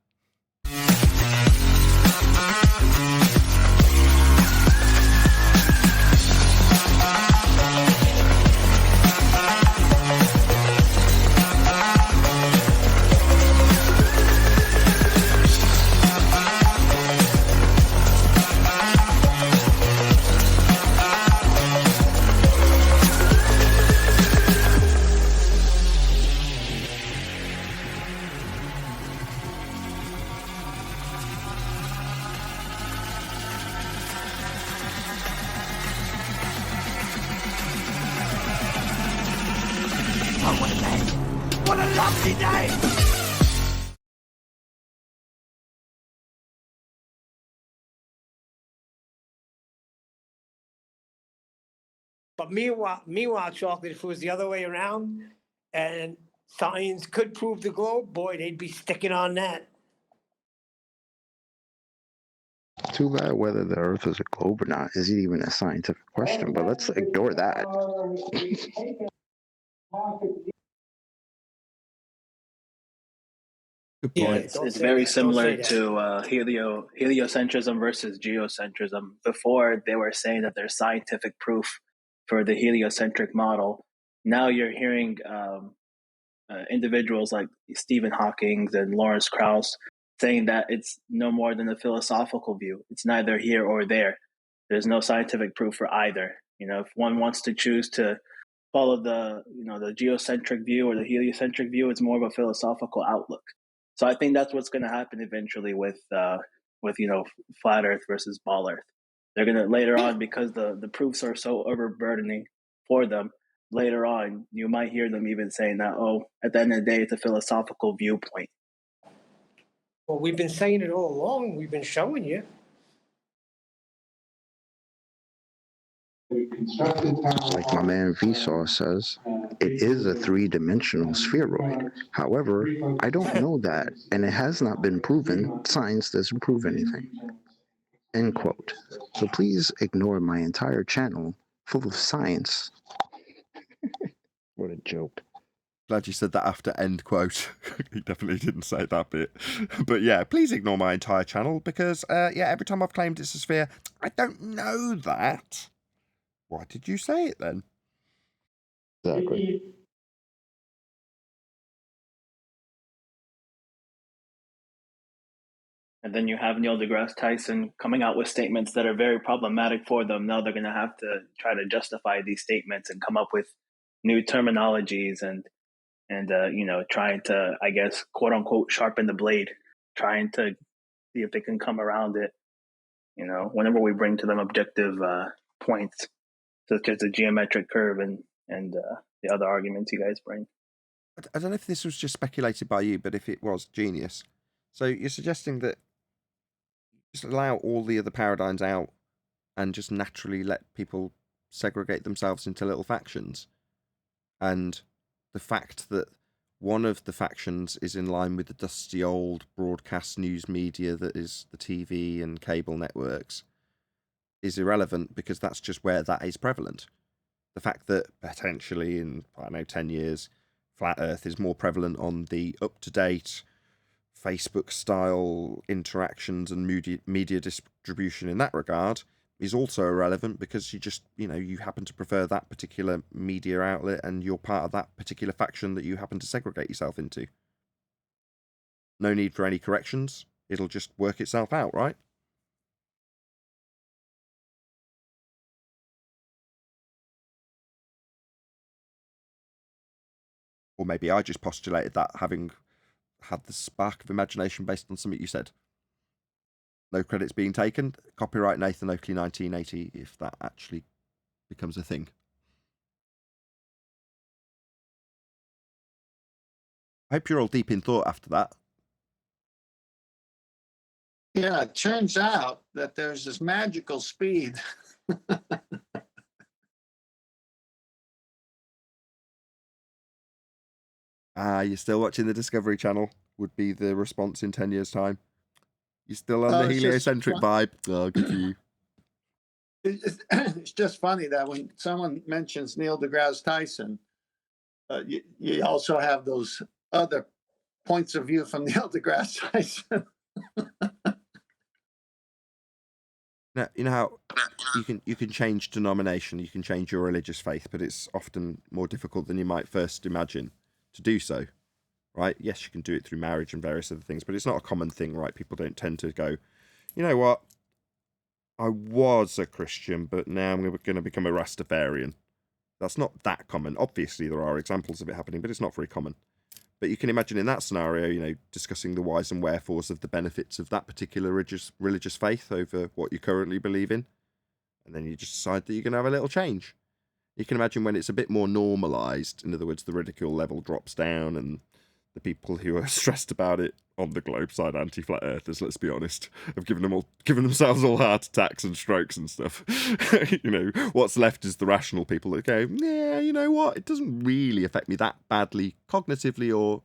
What a lovely day! But meanwhile, chocolate, if it was the other way around and science could prove the globe, boy, they'd be sticking on that. Too bad whether the Earth is a globe or not isn't even a scientific question, but let's ignore that. Good Yeah, point. don't It's say very that. similar Don't say that. to heliocentrism versus geocentrism. Before, they were saying that there's scientific proof for the heliocentric model. Now you're hearing individuals like Stephen Hawkins and Lawrence Krauss saying that it's no more than a philosophical view. It's neither here or there. There's no scientific proof for either. If one wants to choose to follow the geocentric view or the heliocentric view, it's more of a philosophical outlook. So I think that's what's going to happen eventually with flat Earth versus ball Earth. They're going to later on, because the proofs are so overburdening for them. Later on, you might hear them even saying that, at the end of the day, it's a philosophical viewpoint. Well, we've been saying it all along. We've been showing you. Like my man Vsauce says, it is a three-dimensional spheroid. However, I don't know that, and it has not been proven. Science doesn't prove anything. End quote. So please ignore my entire channel full of science. What a joke. Glad you said that after end quote. He definitely didn't say that bit. But yeah, please ignore my entire channel because, every time I've claimed it's a sphere, I don't know that. Why did you say it then? Exactly. And then you have Neil deGrasse Tyson coming out with statements that are very problematic for them. Now they're going to have to try to justify these statements and come up with new terminologies and trying to, I guess, quote unquote, sharpen the blade, trying to see if they can come around it. Whenever we bring to them objective points, such as the geometric curve and the other arguments you guys bring. I don't know if this was just speculated by you, but if it was, genius. So you're suggesting that just allow all the other paradigms out and just naturally let people segregate themselves into little factions. And the fact that one of the factions is in line with the dusty old broadcast news media that is the TV and cable networks is irrelevant because that's just where that is prevalent. The fact that potentially in, 10 years, Flat Earth is more prevalent on the up-to-date Facebook-style interactions and media distribution in that regard is also irrelevant because you happen to prefer that particular media outlet and you're part of that particular faction that you happen to segregate yourself into. No need for any corrections. It'll just work itself out, right? Or maybe I just postulated that having had the spark of imagination based on something you said. No credits being taken. Copyright Nathan Oakley 1980 if that actually becomes a thing. I hope you're all deep in thought after that. Yeah, it turns out that there's this magical speed. You're still watching the Discovery Channel would be the response in 10 years' time. You're still on the heliocentric vibe. Oh, good for you. It's just funny that when someone mentions Neil deGrasse Tyson, you also have those other points of view from Neil deGrasse Tyson. Now, you know how you can change denomination, you can change your religious faith, but it's often more difficult than you might first imagine to do so, right? Yes, you can do it through marriage and various other things, but it's not a common thing, right? People don't tend to go, you know what? I was a Christian, but now I'm going to become a Rastafarian. That's not that common. Obviously, there are examples of it happening, but it's not very common. But you can imagine in that scenario, discussing the whys and wherefores of the benefits of that particular religious faith over what you currently believe in. And then you just decide that you're going to have a little change. You can imagine when it's a bit more normalised, in other words, the ridicule level drops down and the people who are stressed about it on the globe side, anti-flat earthers, let's be honest, have given themselves all heart attacks and strokes and stuff. What's left is the rational people that go, yeah, you know what, it doesn't really affect me that badly cognitively or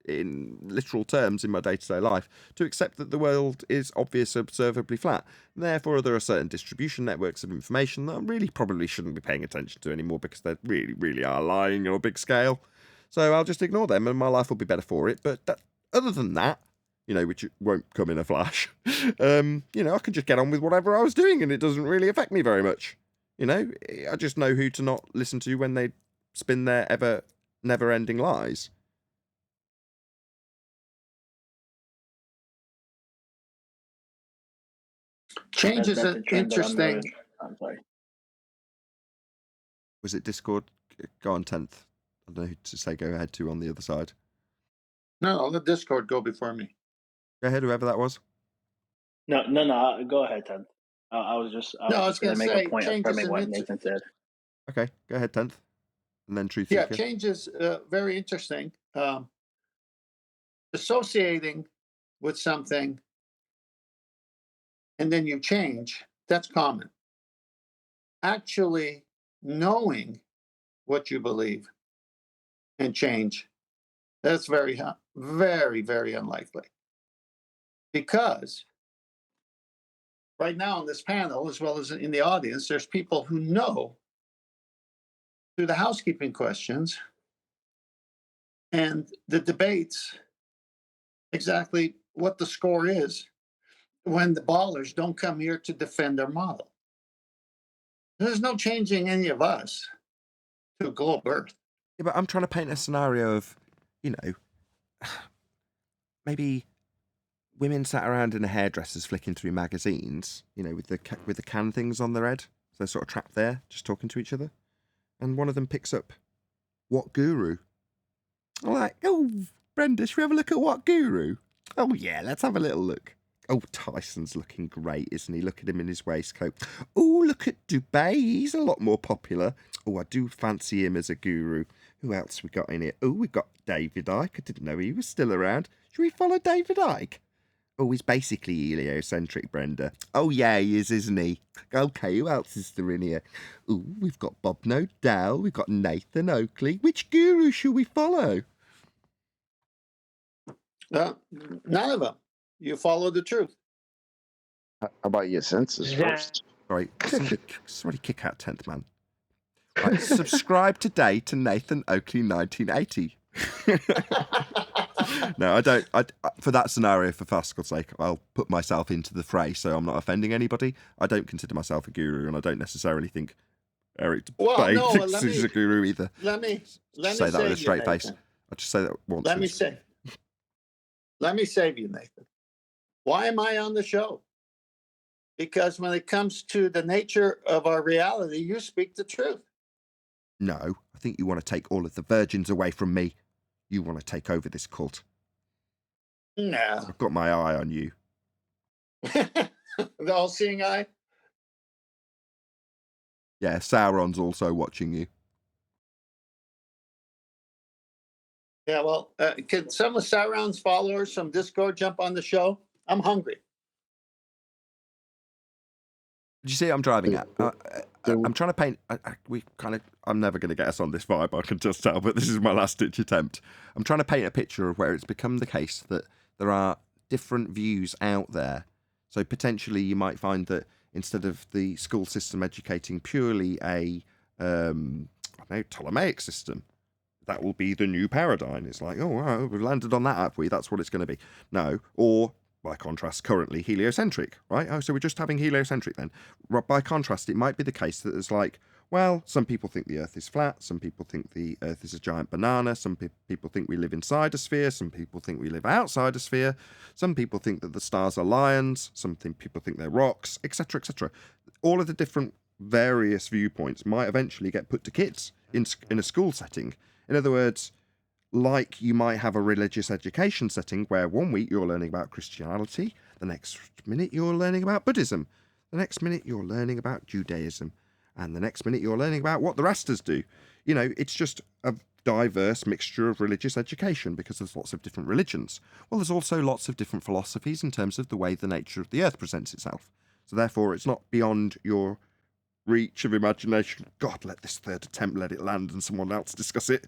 in literal terms in my day-to-day life to accept that the world is obviously observably flat. Therefore, there are certain distribution networks of information that I really probably shouldn't be paying attention to anymore because they really, really are lying on a big scale. So I'll just ignore them and my life will be better for it. But other than that, which won't come in a flash, I can just get on with whatever I was doing and it doesn't really affect me very much. I just know who to not listen to when they spin their never-ending lies. Change is interesting. I'm sorry. Was it Discord? Go on 10th. I don't know who to say go ahead to on the other side. No, the Discord go before me. Go ahead, whoever that was. No. Go ahead, Ted. I was going to make a point affirming what Nathan said. Okay, go ahead, 10th. And then Truth Yeah, Seeker. change is very interesting. Associating with something and then you change, that's common. actually knowing what you believe and change, that's very, very, very unlikely. Because right now on this panel, as well as in the audience, there's people who know through the housekeeping questions and the debates exactly what the score is when the ballers don't come here to defend their model. There's no changing any of us to a globe Earth. Yeah, but I'm trying to paint a scenario of, maybe women sat around in a hairdressers flicking through magazines, with the can things on their head. So they're sort of trapped there, just talking to each other. And one of them picks up, "What guru?" I'm like, "Oh, Brenda, should we have a look at What Guru?" "Oh, yeah, let's have a little look." "Oh, Tyson's looking great, isn't he? Look at him in his waistcoat." "Oh, look at Dubay. He's a lot more popular." "Oh, I do fancy him as a guru." "Who else we got in here?" "Oh, we got David Icke. I didn't know he was still around. Should we follow David Icke?" "Oh, he's basically heliocentric, Brenda." "Oh, yeah, he is, isn't he?" "Okay, who else is there in here?" "Oh, we've got Bob Nodell. We've got Nathan Oakley. Which guru should we follow?" None of them. You follow the truth. How about your senses first? Right, somebody kick out 10th man. Right, subscribe today to Nathan Oakley 1980. No, I don't. For that scenario, for Fascal's sake, I'll put myself into the fray so I'm not offending anybody. I don't consider myself a guru, and I don't necessarily think Eric Dubay thinks he's a guru either. Let me say that with a straight face. I'll just say that once. Let me save you, Nathan. Why am I on the show? Because when it comes to the nature of our reality, you speak the truth. No, I think you want to take all of the virgins away from me. You want to take over this cult. No. I've got my eye on you. The all-seeing eye? Yeah, Sauron's also watching you. Yeah, well, can some of Sauron's followers from Discord jump on the show? I'm hungry. Did you see what I'm driving at? I'm trying to paint. I'm never going to get us on this vibe, I can just tell, but this is my last-ditch attempt. I'm trying to paint a picture of where it's become the case that there are different views out there. So potentially you might find that instead of the school system educating purely a Ptolemaic system, that will be the new paradigm. It's like, oh, wow, we've landed on that, have we? That's what it's going to be. No. Or, by contrast, currently heliocentric, right? Oh, so we're just having heliocentric then. By contrast, it might be the case that it's like, well, some people think the Earth is flat. Some people think the Earth is a giant banana. Some people think we live inside a sphere. Some people think we live outside a sphere. Some people think that the stars are lions. Some people think they're rocks, etc., etc. All of the different various viewpoints might eventually get put to kids in a school setting. In other words, like you might have a religious education setting where 1 week you're learning about Christianity, the next minute you're learning about Buddhism, the next minute you're learning about Judaism, and the next minute you're learning about what the Rastas do. It's just a diverse mixture of religious education because there's lots of different religions. Well, there's also lots of different philosophies in terms of the way the nature of the Earth presents itself. So therefore, it's not beyond your reach of imagination. God, let this third attempt let it land and someone else discuss it.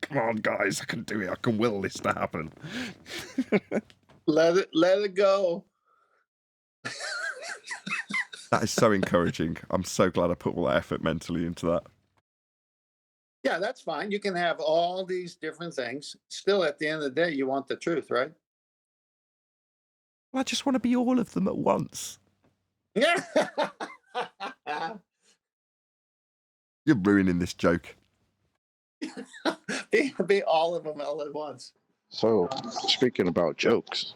Come on, guys, I can do it. I can will this to happen. Let it go. That is so encouraging. I'm so glad I put all that effort mentally into that. Yeah, that's fine. You can have all these different things. Still, at the end of the day, you want the truth, right? Well, I just want to be all of them at once. Yeah. You're ruining this joke. Be all of them all at once. So, speaking about jokes,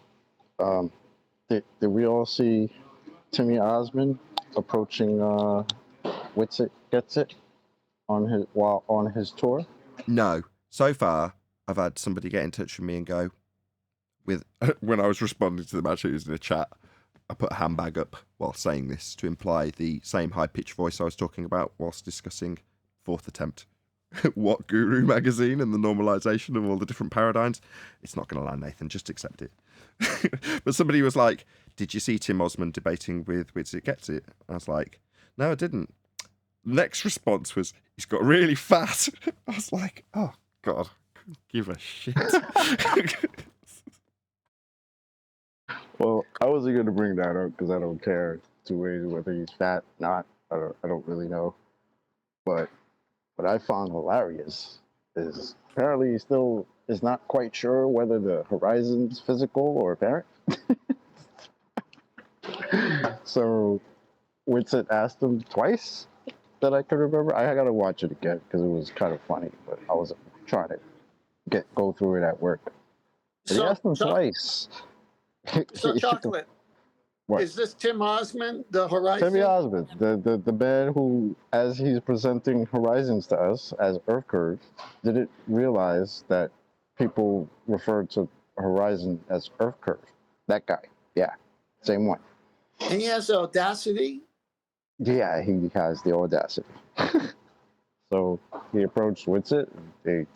did we all see Timmy Osman approaching Wits It Gets It while on his tour? No. So far, I've had somebody get in touch with me and go, when I was responding to them, actually, it was in a chat, I put a handbag up while saying this to imply the same high-pitched voice I was talking about whilst discussing fourth attempt. What Guru magazine and the normalization of all the different paradigms. It's not going to land, Nathan. Just accept it. But somebody was like, did you see Tim Osman debating with Wits It Gets It? I was like, no, I didn't. next response was, he's got really fat. I was like, oh, God, give a shit. Well, I wasn't going to bring that up because I don't care two ways whether he's fat or not. I don't really know. But what I found hilarious is apparently he still is not quite sure whether the horizon's physical or apparent. So Whitsett asked him twice that I could remember. I got to watch it again because it was kind of funny, but I was trying to go through it at work. But he asked him twice. So, Chocolate, What? is this Tim Osman, the Horizon? Timmy Osmond, the man who, as he's presenting Horizons to us as Earth Curve, didn't realize that people refer to Horizon as Earth Curve. That guy, yeah, same one. And he has the audacity? Yeah, he has the audacity. So he approached Whitsett, and they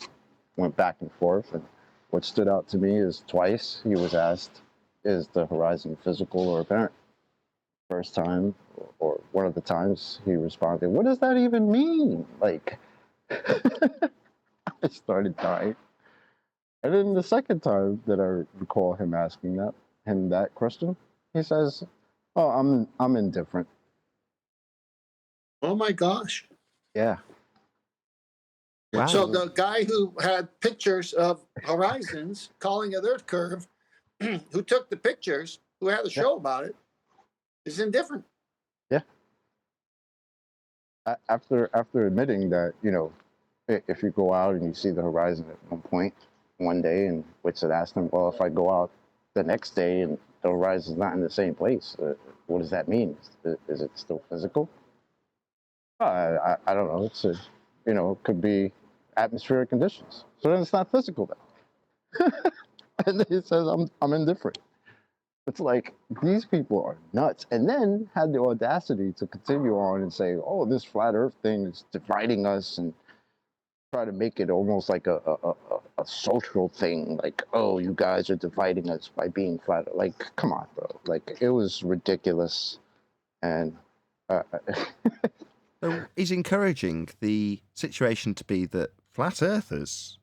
went back and forth, and what stood out to me is twice he was asked, is the horizon physical or apparent? First time, or one of the times, he responded, what does that even mean? Like, I started dying. And then the second time that I recall him asking that question, he says, oh, I'm indifferent. Oh my gosh. Yeah. Wow. So the guy who had pictures of horizons, calling it Earth Curve, who took the pictures, who had a show about it, is indifferent. Yeah. After admitting that, if you go out and you see the horizon at one day, and Whitsett asked him, well, if I go out the next day and the horizon's not in the same place, what does that mean? Is it still physical? I don't know. It's it could be atmospheric conditions. So then it's not physical then. And then he says, I'm indifferent. It's like, these people are nuts. And then had the audacity to continue on and say, oh, this flat earth thing is dividing us, and try to make it almost like a social thing. Like, oh, you guys are dividing us by being flat. Like, come on, bro. Like, it was ridiculous. And So he's encouraging the situation to be that flat earthers,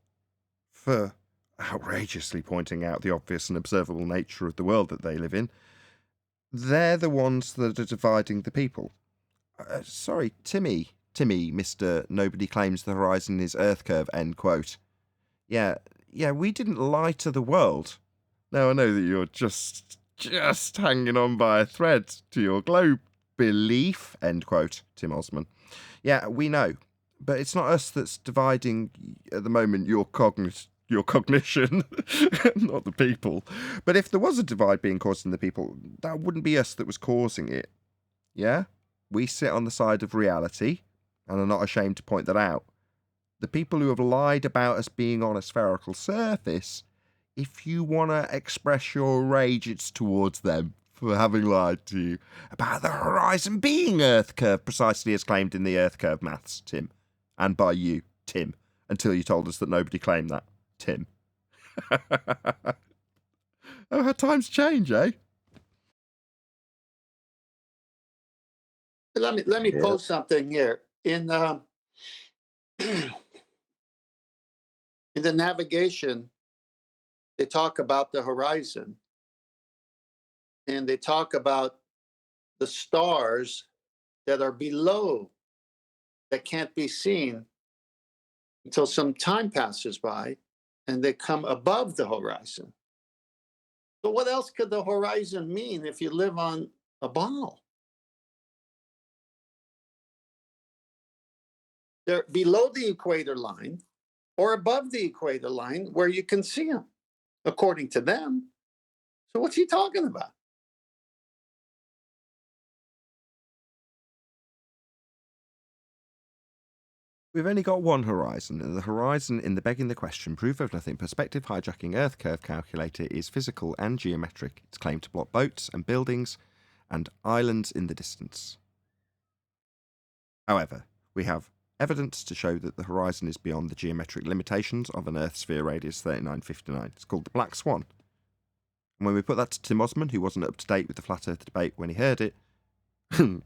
for outrageously pointing out the obvious and observable nature of the world that they live in, they're the ones that are dividing the people. Sorry, Timmy, Mr. Nobody Claims the Horizon is Earth Curve, end quote. Yeah, we didn't lie to the world. Now, I know that you're just hanging on by a thread to your globe belief, end quote, Tim Osman. Yeah, we know. But it's not us that's dividing, at the moment, your cognition, not the people. But if there was a divide being caused in the people, that wouldn't be us that was causing it. Yeah? We sit on the side of reality, and are not ashamed to point that out. The people who have lied about us being on a spherical surface, if you want to express your rage, it's towards them for having lied to you about the horizon being Earth Curve, precisely as claimed in the Earth Curve maths, Tim. And by you, Tim, until you told us that nobody claimed that, Tim. Oh, how times change, eh? Let me post something here. In in the navigation, they talk about the horizon, and they talk about the stars that are below, that can't be seen until some time passes by, and they come above the horizon. So what else could the horizon mean if you live on a ball? They're below the equator line or above the equator line where you can see them, according to them. So what's he talking about? We've only got one horizon, and the horizon in the Begging the Question Proof of Nothing Perspective Hijacking Earth Curve calculator is physical and geometric. It's claimed to block boats and buildings and islands in the distance. However, we have evidence to show that the horizon is beyond the geometric limitations of an Earth sphere radius 3959. It's called the Black Swan. And when we put that to Tim Osman, who wasn't up to date with the Flat Earth debate when he heard it,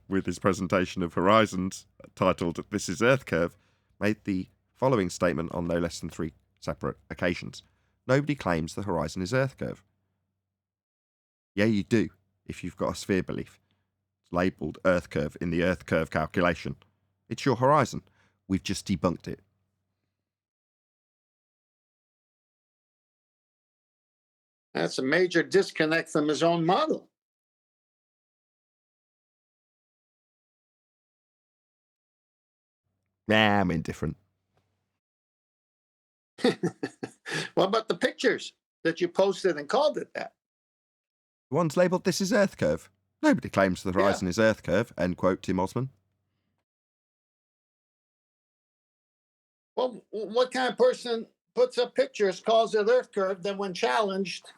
with his presentation of horizons, titled This is Earth Curve, made the following statement on no less than 3 separate occasions. Nobody claims the horizon is Earth curve. Yeah, you do, if you've got a sphere belief. It's labelled Earth curve in the Earth curve calculation. It's your horizon. We've just debunked it. That's a major disconnect from his own model. Nah, I'm indifferent. What about the pictures that you posted and called it that? The one's labelled This is Earth curve. Nobody claims the horizon is Earth curve, end quote, Tim Osman. Well, what kind of person puts up pictures, calls it Earth curve, then when challenged,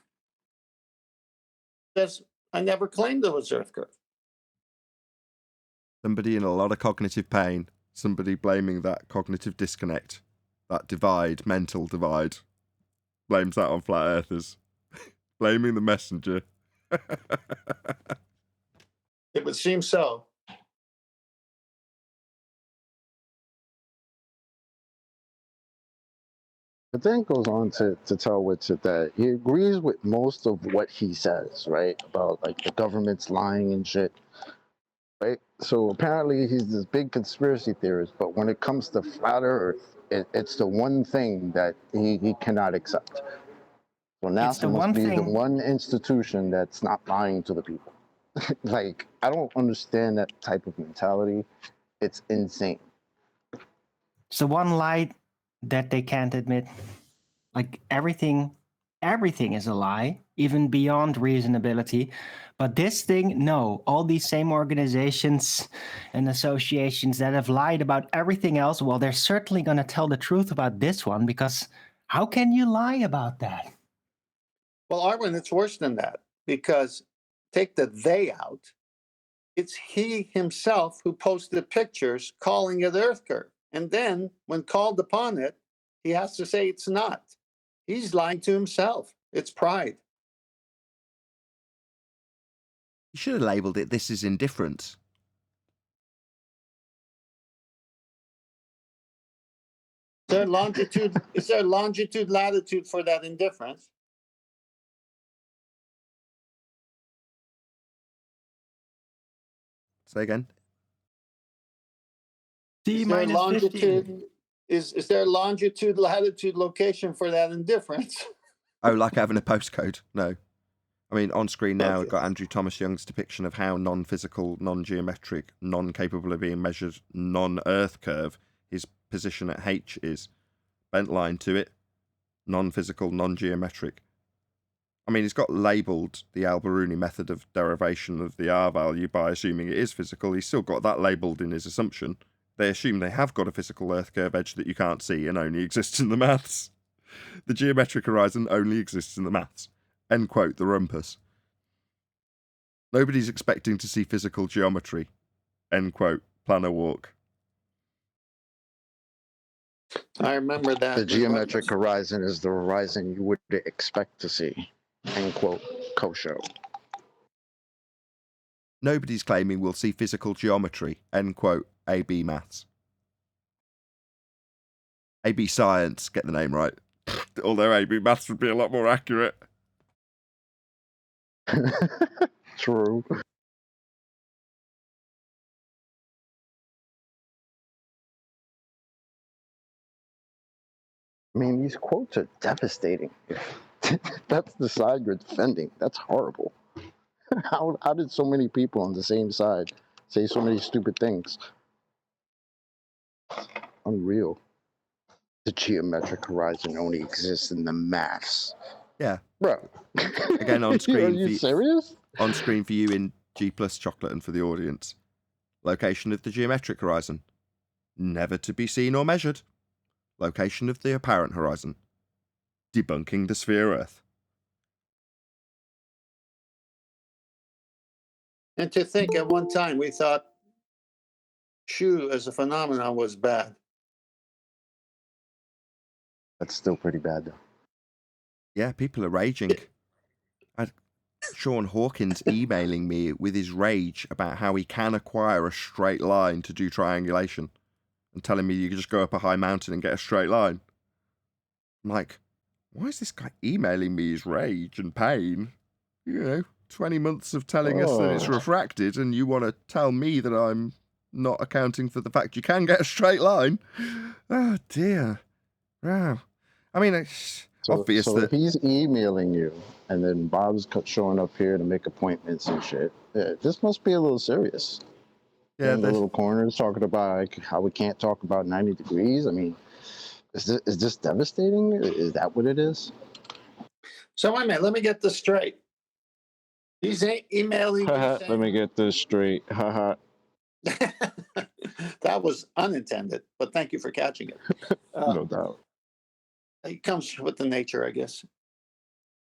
says, I never claimed it was Earth curve? Somebody in a lot of cognitive pain. Somebody blaming that cognitive disconnect, that divide, mental divide. Blames that on flat earthers. Blaming the messenger. It would seem so. But then it goes on to tell Witsit that he agrees with most of what he says, right? About like the government's lying and shit. Right? So apparently he's this big conspiracy theorist, but when it comes to flat earth, it's the one thing that he cannot accept. So NASA must be the one institution that's not lying to the people. Like, I don't understand that type of mentality. It's insane. It's the one lie that they can't admit. Like everything is a lie, even beyond reasonability. But this thing, no. All these same organizations and associations that have lied about everything else, well, they're certainly going to tell the truth about this one, because how can you lie about that? Well, Arwen, it's worse than that, because take the they out. It's he himself who posted pictures calling it Earth curve. And then when called upon it, he has to say it's not. He's lying to himself. It's pride. You should have labelled it This is Indifference. Is there longitude, latitude for that indifference? Say again. T minus 15. Is there longitude, latitude, location for that indifference? Oh, like having a postcode? No. I mean, on screen now, we've got Andrew Thomas Young's depiction of how non-physical, non-geometric, non-capable of being measured, non-Earth curve his position at H is. Bent line to it, non-physical, non-geometric. I mean, he's got labelled the Al-Biruni method of derivation of the R value by assuming it is physical. He's still got that labelled in his assumption. They assume they have got a physical Earth curve edge that you can't see and only exists in the maths. The geometric horizon only exists in the maths. End quote, the rumpus. Nobody's expecting to see physical geometry. End quote, planar walk. I remember that. The geometric horizon is the horizon you would expect to see. End quote, Kosho. Nobody's claiming we'll see physical geometry. End quote, AB maths. AB science, get the name right. Although AB maths would be a lot more accurate. True. I mean, these quotes are devastating. That's the side you're defending. That's horrible. How did so many people on the same side say so many stupid things? Unreal. The geometric horizon only exists in the maths. Yeah. Bro. Again, on screen. Are you serious? On screen for you in G+ chocolate and for the audience. Location of the geometric horizon. Never to be seen or measured. Location of the apparent horizon. Debunking the sphere Earth. And to think at one time we thought Shu as a phenomenon was bad. That's still pretty bad, though. Yeah, people are raging. Shawn Hawkins emailing me with his rage about how he can acquire a straight line to do triangulation and telling me you can just go up a high mountain and get a straight line. I'm like, why is this guy emailing me his rage and pain? 20 months of telling us that it's refracted, and you want to tell me that I'm not accounting for the fact you can get a straight line? Oh, dear. Wow. I mean, it's obvious so that... if he's emailing you, and then Bob's showing up here to make appointments and shit, this must be a little serious. Yeah, in the little corners talking about like, how we can't talk about 90 degrees. I mean, is this devastating? Is that what it is? So wait a minute, let me get this straight. He's emailing you saying... Let me get this straight. Haha. That was unintended, but thank you for catching it. No doubt. It comes with the nature, I guess.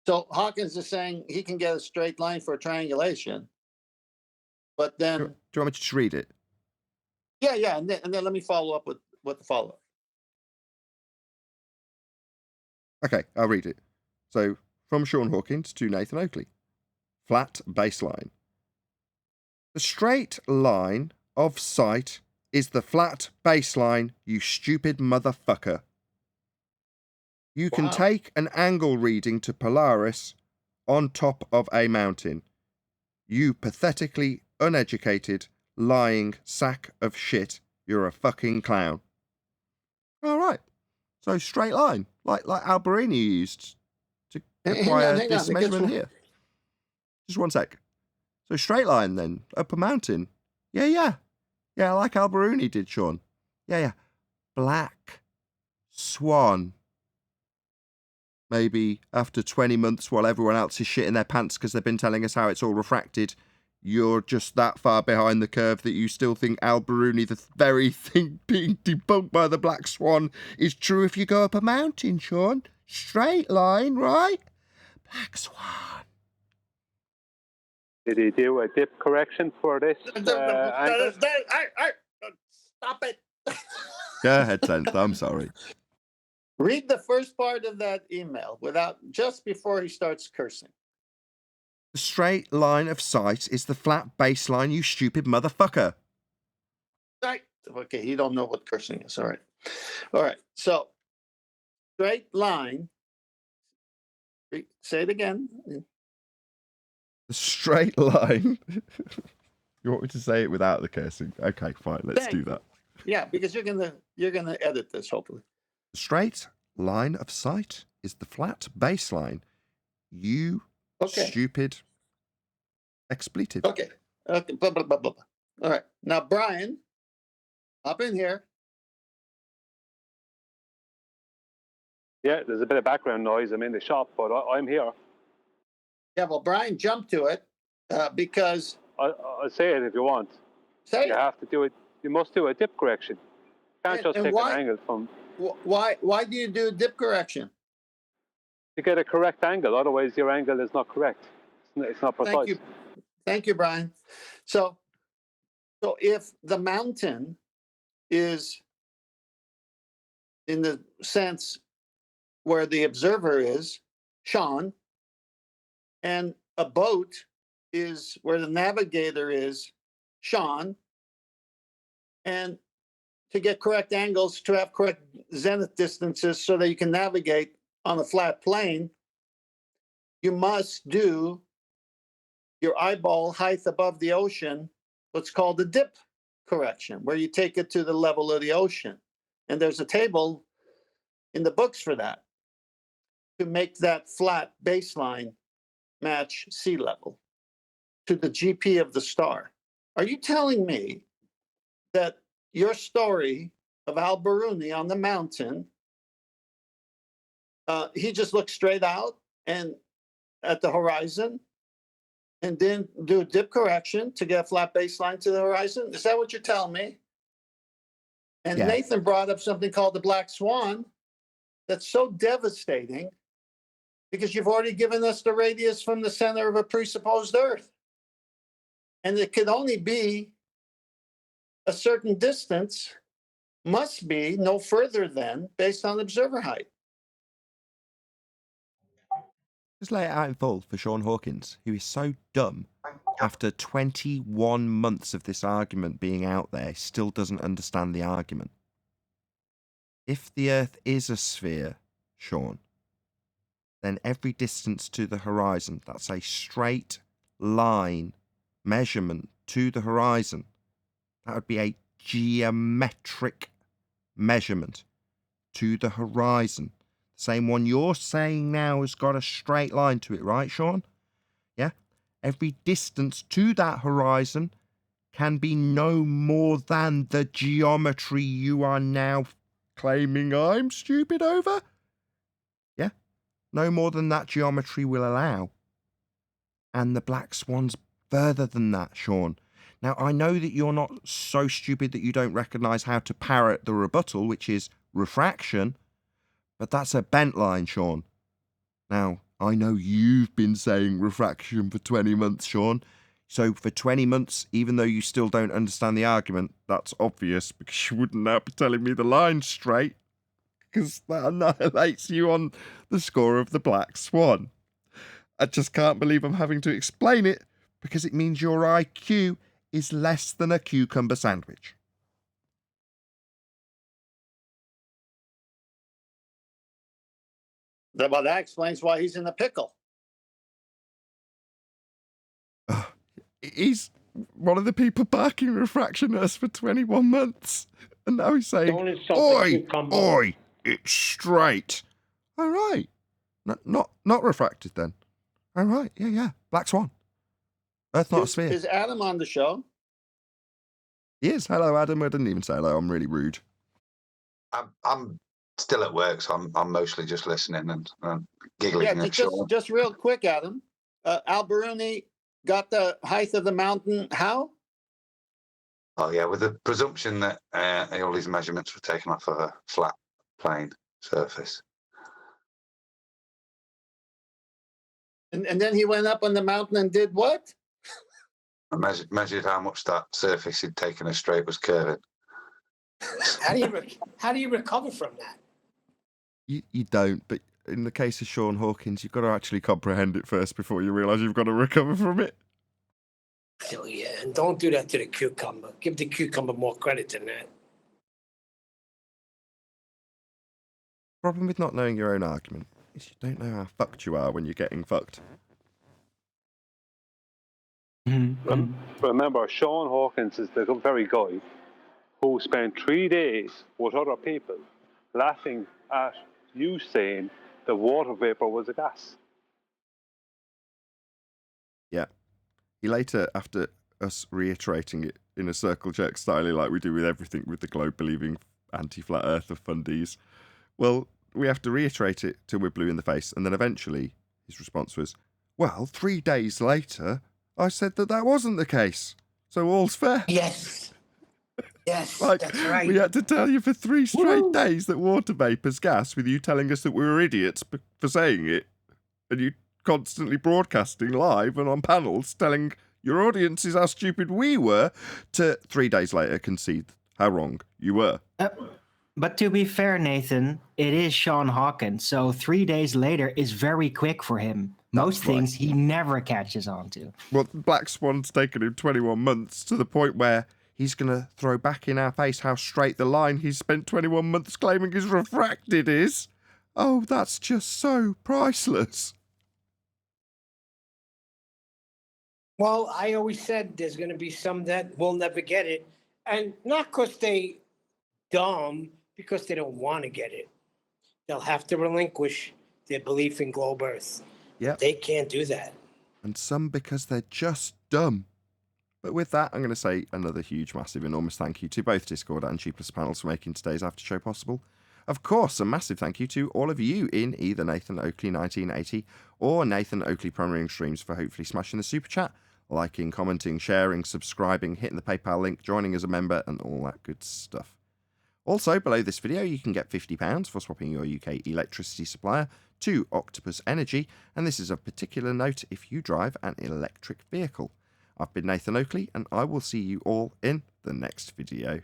So Hawkins is saying he can get a straight line for a triangulation, but then... Do you want me to just read it? Yeah, and then let me follow up with the follow-up. Okay, I'll read it. So, from Shawn Hawkins to Nathan Oakley. Flat baseline. The straight line of sight is the flat baseline, you stupid motherfucker. You can take an angle reading to Polaris on top of a mountain. You pathetically uneducated, lying sack of shit. You're a fucking clown. All right. So straight line, like Alberini used to acquire this measurement here. Just one sec. So straight line then, up a mountain. Yeah, like Alberini did, Shawn. Yeah. Black swan. Maybe after 20 months while everyone else is shitting their pants because they've been telling us how it's all refracted, you're just that far behind the curve that you still think Alberini, the very thing being debunked by the black swan, is true if you go up a mountain, Shawn. Straight line, right? Black swan. Did he do a dip correction for this? Stop it. Go ahead, Tenth. I'm sorry. Read the first part of that email just before he starts cursing. The straight line of sight is the flat baseline, you stupid motherfucker. Right. Okay, you don't know what cursing is. All right. So, straight line. Say it again. The straight line. You want me to say it without the cursing? Okay, fine. Let's do that. Yeah, because you're gonna edit this, hopefully. The straight line of sight is the flat baseline. You stupid expletive. Okay. Blah, blah, blah, blah. All right. Now, Brian, hop in here. Yeah, there's a bit of background noise. I'm in the shop, but I'm here. Yeah, well, Brian jumped to it because... I'll say it if you want. Say you have to do it. You must do a dip correction. You can't just take an angle from... Why do you do a dip correction? To get a correct angle. Otherwise, your angle is not correct. It's not precise. Thank you, Brian. So if the mountain is in the sense where the observer is, Shawn, and a boat is where the navigator is, Shawn, and to get correct angles, to have correct zenith distances so that you can navigate on a flat plane, you must do your eyeball height above the ocean, what's called a dip correction, where you take it to the level of the ocean. And there's a table in the books for that, to make that flat baseline match sea level to the GP of the star. Are you telling me that your story of Alberini on the mountain, he just looked straight out and at the horizon and then do a dip correction to get a flat baseline to the horizon? Is that what you're telling me? And yeah. Nathan brought up something called the black swan that's so devastating because you've already given us the radius from the center of a presupposed Earth. And it could only be a certain distance, must be no further than based on observer height. Just lay it out in full for Shawn Hawkins, who is so dumb. After 21 months of this argument being out there, he still doesn't understand the argument. If the Earth is a sphere, Shawn, then every distance to the horizon, that's a straight line measurement to the horizon, that would be a geometric measurement to the horizon. The same one you're saying now has got a straight line to it, right, Shawn? Yeah? Every distance to that horizon can be no more than the geometry you are now claiming I'm stupid over. Yeah? No more than that geometry will allow. And the black swan's further than that, Shawn. Now, I know that you're not so stupid that you don't recognise how to parrot the rebuttal, which is refraction, but that's a bent line, Shawn. Now, I know you've been saying refraction for 20 months, Shawn. So for 20 months, even though you still don't understand the argument, that's obvious because you wouldn't now be telling me the line's straight, because that annihilates you on the score of the black swan. I just can't believe I'm having to explain it because it means your IQ is less than a cucumber sandwich. Well, that explains why he's in a pickle. He's one of the people backing refraction us for 21 months. And now he's saying, oi, it's straight. All right. Not refracted then. All right. Yeah. Black swan. Earth not a sphere. Is Adam on the show? He is. Hello, Adam. I didn't even say hello. I'm really rude. I'm still at work, so I'm mostly just listening and giggling. Yeah, just real quick, Adam. Al Baruni got the height of the mountain. How? Oh yeah, with the presumption that all these measurements were taken off of a flat plane surface. And then he went up on the mountain and did what? I measured how much that surface he'd taken as straight was curving. How do you recover from that? You don't, but in the case of Shawn Hawkins, you've got to actually comprehend it first before you realise you've got to recover from it. So yeah, and don't do that to the cucumber. Give the cucumber more credit than that. Problem with not knowing your own argument is you don't know how fucked you are when you're getting fucked. Remember, Shawn Hawkins is the very guy who spent 3 days with other people laughing at you saying the water vapor was a gas. Yeah. He later, after us reiterating it in a circle jerk style like we do with everything with the globe-believing anti-flat earther fundies, well, we have to reiterate it till we're blue in the face, and then eventually his response was, well, 3 days later, I said that wasn't the case, so all's fair. Yes. Yes, like, that's right. We had to tell you for 3 straight days that water vapor's gas, with you telling us that we were idiots for saying it, and you constantly broadcasting live and on panels telling your audiences how stupid we were, to 3 days later concede how wrong you were. But to be fair, Nathan, it is Shawn Hawkins, so 3 days later is very quick for him. Most things he never catches on to. Well, Black Swan's taken him 21 months to the point where he's going to throw back in our face how straight the line he's spent 21 months claiming is refracted is. Oh, that's just so priceless. Well, I always said there's going to be some that will never get it. And not because they dumb, because they don't want to get it. They'll have to relinquish their belief in globe Earth. Yep. They can't do that. And some because they're just dumb. But with that, I'm going to say another huge, massive, enormous thank you to both Discord and G+ panels for making today's after show possible. Of course, a massive thank you to all of you in either Nathan Oakley 1980 or Nathan Oakley Premiering Streams for hopefully smashing the super chat, liking, commenting, sharing, subscribing, hitting the PayPal link, joining as a member, and all that good stuff. Also, below this video, you can get £50 for swapping your UK electricity supplier to Octopus Energy, and this is of particular note if you drive an electric vehicle. I've been Nathan Oakley, and I will see you all in the next video.